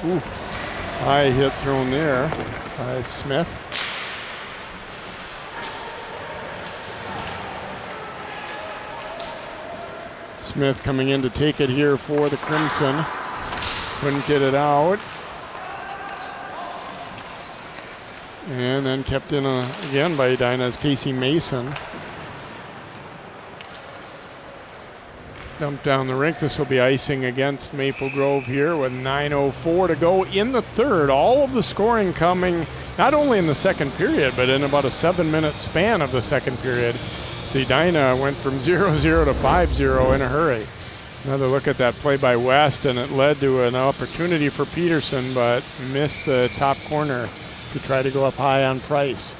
Ooh, high hit thrown there by Smith. Smith coming in to take it here for the Crimson. Couldn't get it out. And then kept in again by Edina's Casey Mason. Dumped down the rink. This will be icing against Maple Grove here with 9:04 to go in the third. All of the scoring coming not only in the second period, but in about a 7-minute span of the second period. So Edina went from 0-0 to 5-0 in a hurry. Another look at that play by West, and it led to an opportunity for Peterson, but missed the top corner to try to go up high on Price.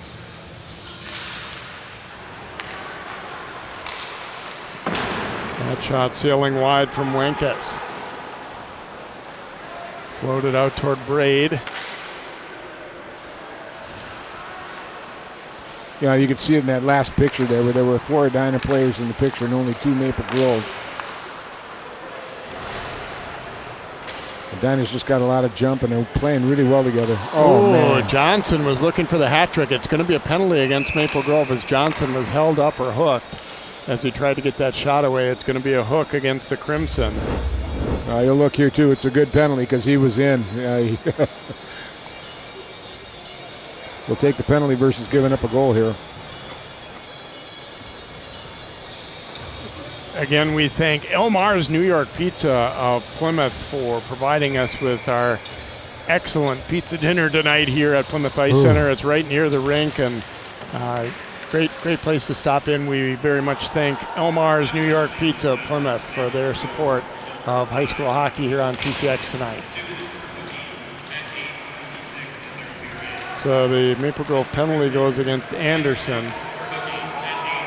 That shot sailing wide from Wenkes. Floated out toward Braid. Yeah, you can see it in that last picture there where there were 4 Edina players in the picture and only 2 Maple Grove. Edina's just got a lot of jump and they're playing really well together. Oh, man. Johnson was looking for the hat trick. It's going to be a penalty against Maple Grove as Johnson was held up or hooked as he tried to get that shot away. It's going to be a hook against the Crimson. You'll look here too. It's a good penalty because he was in. We'll take the penalty versus giving up a goal here. Again, we thank Elmar's New York Pizza of Plymouth for providing us with our excellent pizza dinner tonight here at Plymouth Ice Center. It's right near the rink, and great place to stop in. We very much thank Elmar's New York Pizza of Plymouth for their support of high school hockey here on TCX tonight. So the Maple Grove penalty goes against Anderson,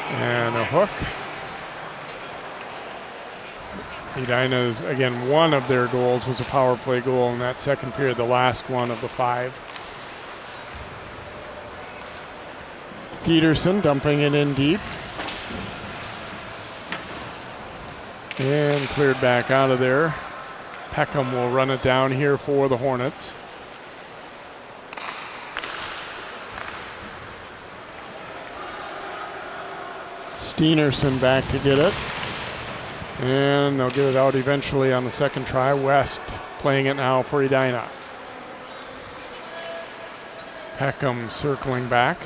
and a hook. Edina's, again, one of their goals was a power play goal in that second period, the last one of the 5. Peterson dumping it in deep. And cleared back out of there. Peckham will run it down here for the Hornets. Steenerson back to get it. And they'll get it out eventually on the second try. West playing it now for Edina. Peckham circling back.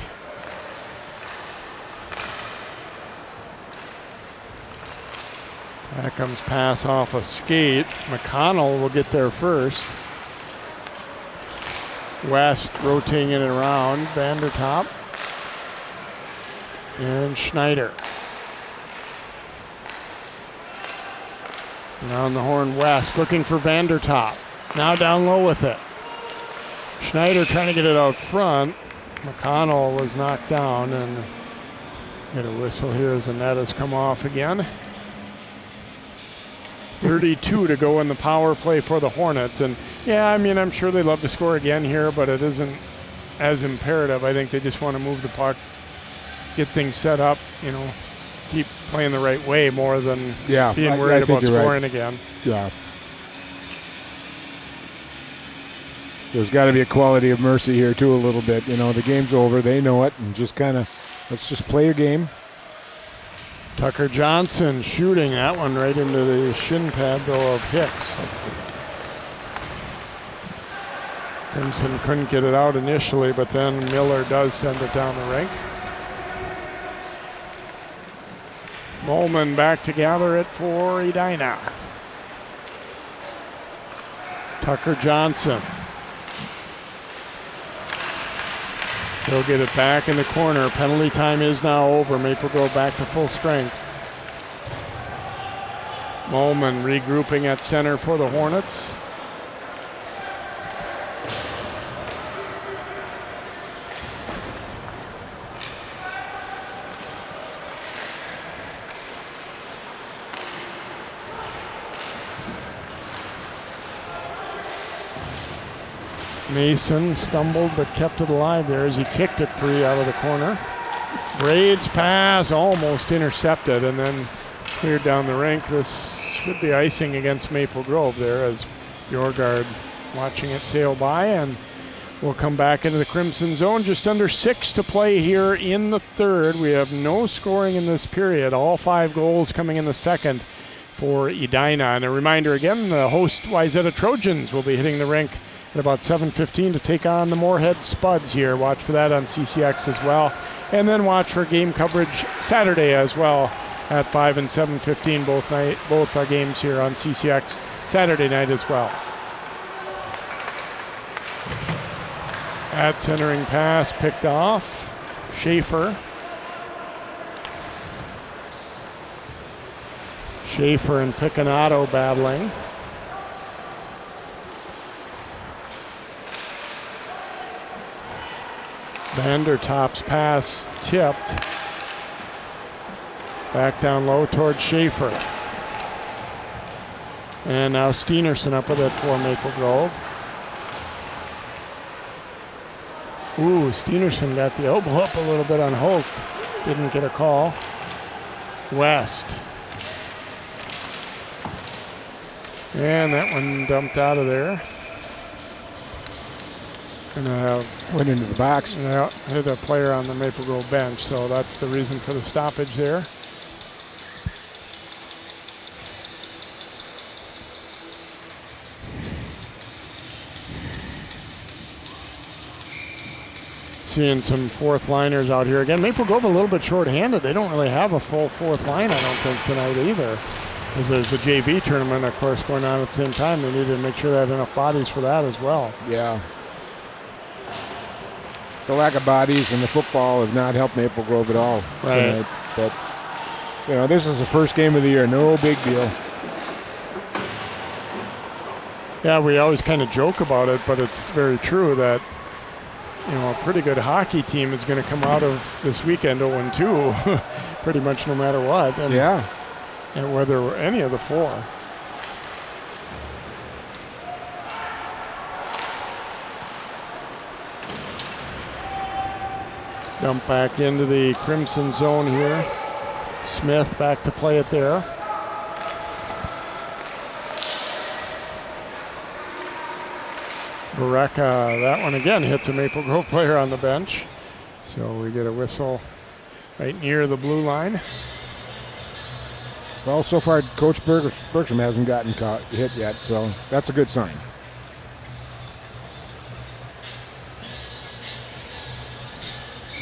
Peckham's pass off a skate. McConnell will get there first. West rotating it around. Vandertop. And Schneider. Now on the horn, West looking for Vandertop. Now down low with it. Schneider trying to get it out front. McConnell was knocked down, and get a whistle here as the net has come off again. 32 to go in the power play for the Hornets. And yeah, I mean, I'm sure they'd love to score again here, but it isn't as imperative. I think they just want to move the puck, get things set up, you know, keep playing the right way more than being worried about scoring again. Yeah. There's got to be a quality of mercy here too a little bit. You know, the game's over. They know it, and just kind of, let's just play your game. Tucker Johnson shooting that one right into the shin pad, though, of Hicks. Crimson couldn't get it out initially, but then Miller does send it down the rink. Molman back to gather it for Edina. Tucker Johnson. He'll get it back in the corner. Penalty time is now over. Maple Grove back to full strength. Molman regrouping at center for the Hornets. Mason stumbled but kept it alive there as he kicked it free out of the corner. Braid's pass almost intercepted and then cleared down the rink. This should be icing against Maple Grove there as Bjorgard watching it sail by, and we'll come back into the Crimson zone. Just under 6 to play here in the third. We have no scoring in this period. All 5 goals coming in the second for Edina. And a reminder again, the host Wayzata Trojans will be hitting the rink at about 7:15 to take on the Moorhead Spuds here. Watch for that on CCX as well. And then watch for game coverage Saturday as well at 5 and 7:15, both games here on CCX Saturday night as well. At centering pass picked off. Schaefer. Schaefer and Picanato battling. Vandertop's pass tipped. Back down low towards Schaefer. And now Steenerson up with it for Maple Grove. Ooh, Steenerson got the elbow up a little bit on Hoke. Didn't get a call. West. And that one dumped out of there. Gonna have went into the box. Hit a player on the Maple Grove bench, so that's the reason for the stoppage there. Seeing some fourth liners out here again. Maple Grove a little bit short-handed. They don't really have a full fourth line, I don't think, tonight either. Because there's a JV tournament, of course, going on at the same time. They need to make sure they have enough bodies for that as well. Yeah. The lack of bodies and the football have not helped Maple Grove at all tonight. But, you know, this is the first game of the year. No big deal. Yeah, we always kind of joke about it, but it's very true that, you know, a pretty good hockey team is going to come out of this weekend 0-2 pretty much no matter what. And, yeah. And whether any of the four. Dump back into the Crimson zone here. Smith back to play it there. Bareka, that one again hits a Maple Grove player on the bench. So we get a whistle right near the blue line. Well, so far Coach Bergstrom hasn't gotten hit yet, so that's a good sign.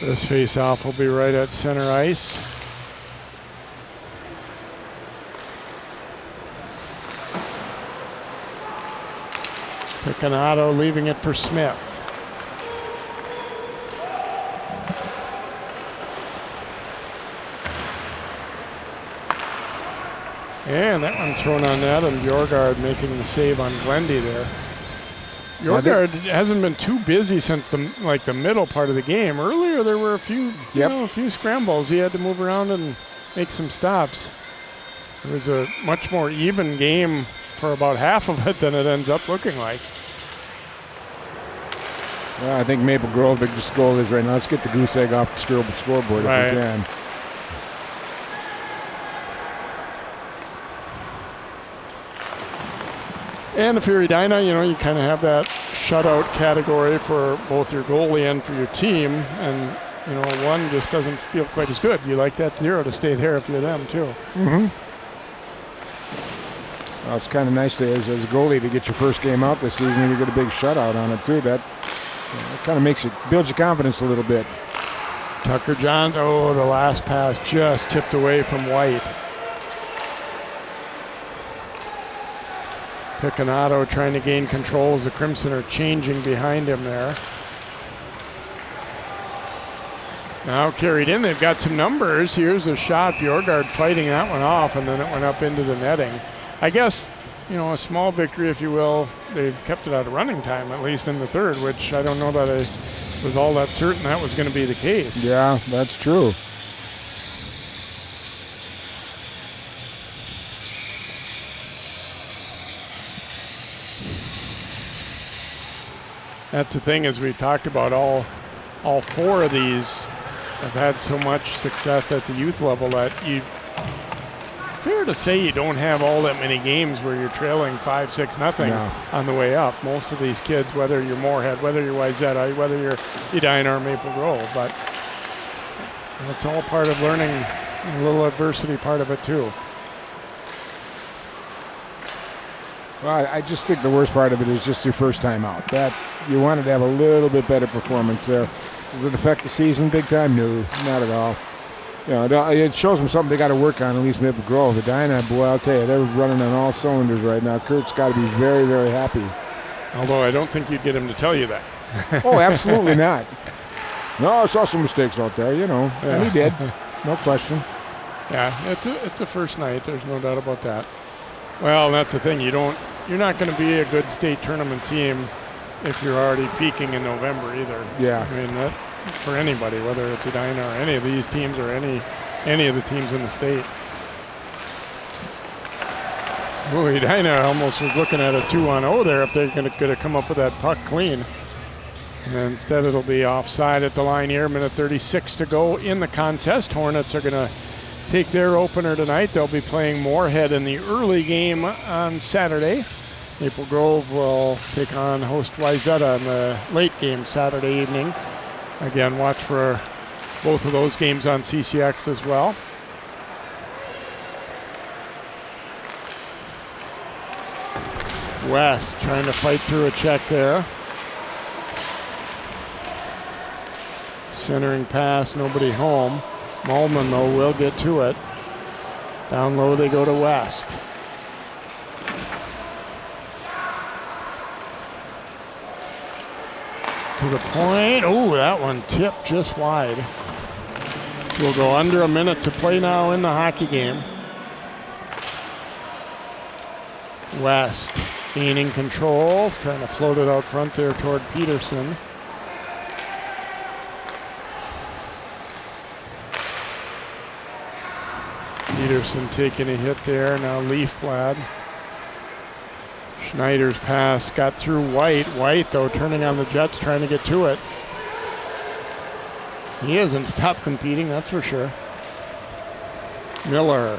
This face-off will be right at center ice. Picanato leaving it for Smith. And that one thrown on net, and Bjorgard making the save on Glendy there. Bjorgard hasn't been too busy since the middle part of the game. Earlier there were a few scrambles. He had to move around and make some stops. It was a much more even game for about half of it than it ends up looking like. Well, I think Maple Grove, the goal is right now. Let's get the goose egg off the scoreboard if we can. And if you're Edina, you know, you kind of have that shutout category for both your goalie and for your team. And, you know, one just doesn't feel quite as good. You like that 0 to stay there if you're them, too. Mm-hmm. Well, it's kind of nice to, as a goalie, to get your first game out this season and you get a big shutout on it, too. That kind of builds your confidence a little bit. Tucker Johns, the last pass just tipped away from White. Picanato trying to gain control as the Crimson are changing behind him there. Now carried in, they've got some numbers. Here's a shot, Bjorgard fighting that one off, and then it went up into the netting. I guess, you know, a small victory, if you will. They've kept it out of running time, at least in the third, which I don't know that I was all that certain that was going to be the case. Yeah, that's true. That's the thing, as we talked about, all four of these have had so much success at the youth level that fair to say you don't have all that many games where you're trailing 5-6-0 on the way up. Most of these kids, whether you're Moorhead, whether you're Wayzata, whether you're Edina or Maple Grove, but it's all part of learning, a little adversity part of it too. Well, I just think the worst part of it is just your first time out. That you wanted to have a little bit better performance there. Does it affect the season big time? No, not at all. You know, it shows them something they got to work on, at least Maple Grove. Edina, boy, I'll tell you, they're running on all cylinders right now. Kurt's got to be very, very happy. Although I don't think you'd get him to tell you that. Oh, absolutely not. No, I saw some mistakes out there, you know, and he did, no question. Yeah, it's a first night. There's no doubt about that. Well, that's the thing. You're not going to be a good state tournament team if you're already peaking in November either. Yeah. I mean, that for anybody, whether it's Edina or any of these teams or any of the teams in the state. Oh, Edina almost was looking at a 2-on-0 there if they're going to come up with that puck clean. And instead it'll be offside at the line here. Minute 36 to go in the contest. Hornets are going to take their opener tonight. They'll be playing Moorhead in the early game on Saturday. Maple Grove will take on host Wayzata in the late game Saturday evening. Again, watch for both of those games on CCX as well. West trying to fight through a check there. Centering pass, nobody home. Malman, though, will get to it. Down low they go to West. To the point. Oh, that one tipped just wide. We'll go under a minute to play now in the hockey game. West gaining control, trying to float it out front there toward Peterson. Peterson taking a hit there, now Leafblad. Schneider's pass got through White. White, though, turning on the Jets, trying to get to it. He hasn't stopped competing, that's for sure. Miller.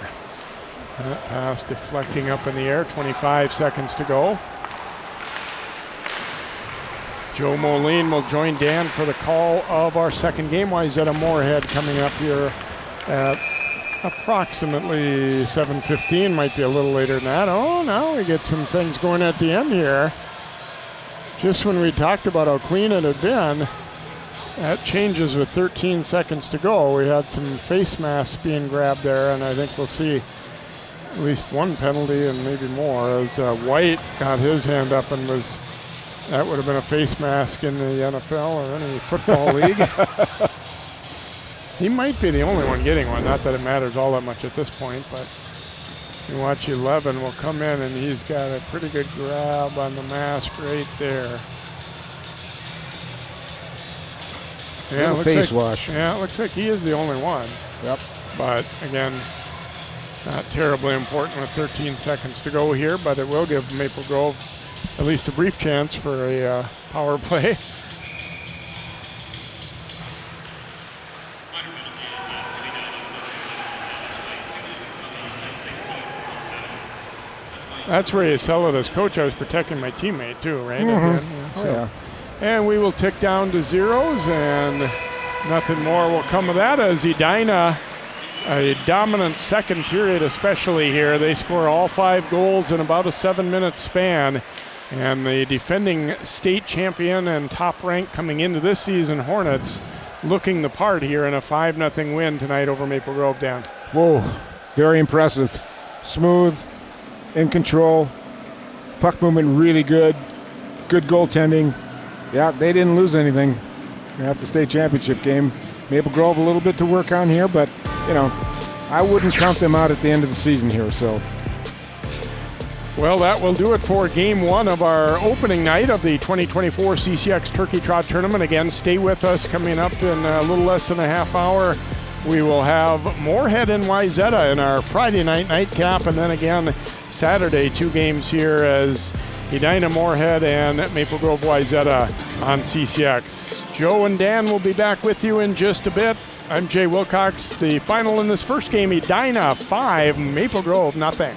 That pass deflecting up in the air, 25 seconds to go. Joe Moline will join Dan for the call of our second game. Wayzata Moorhead coming up here at approximately 7:15, might be a little later than that. Oh, now we get some things going at the end here. Just when we talked about how clean it had been, that changes with 13 seconds to go. We had some face masks being grabbed there, and I think we'll see at least one penalty and maybe more as White got his hand up and that would have been a face mask in the NFL or any football league. He might be the only one getting one, not that it matters all that much at this point, but you watch 11 will come in and he's got a pretty good grab on the mask right there. Yeah, face wash. Yeah, it looks like he is the only one. Yep. But again, not terribly important with 13 seconds to go here, but it will give Maple Grove at least a brief chance for a power play. That's where you sell it as coach. I was protecting my teammate too, right? Mm-hmm. Yeah. And we will tick down to zeros, and nothing more will come of that as Edina, a dominant second period especially here. They score all 5 goals in about a 7-minute span. And the defending state champion and top rank coming into this season, Hornets, looking the part here in a 5-0 win tonight over Maple Grove, Dan. Whoa, very impressive. Smooth, in control, puck movement really good, good goaltending. Yeah, they didn't lose anything at the state championship game. Maple Grove a little bit to work on here, but, you know, I wouldn't count them out at the end of the season here, so. Well, that will do it for Game 1 of our opening night of the 2024 CCX Turkey Trot Tournament. Again, stay with us. Coming up in a little less than a half hour, we will have Moorhead and Wayzata in our Friday night nightcap, and then again Saturday, 2 games here as Edina Moorhead and Maple Grove Wayzata on CCX. Joe and Dan will be back with you in just a bit. I'm Jay Wilcox. The final in this first game, Edina 5, Maple Grove 0.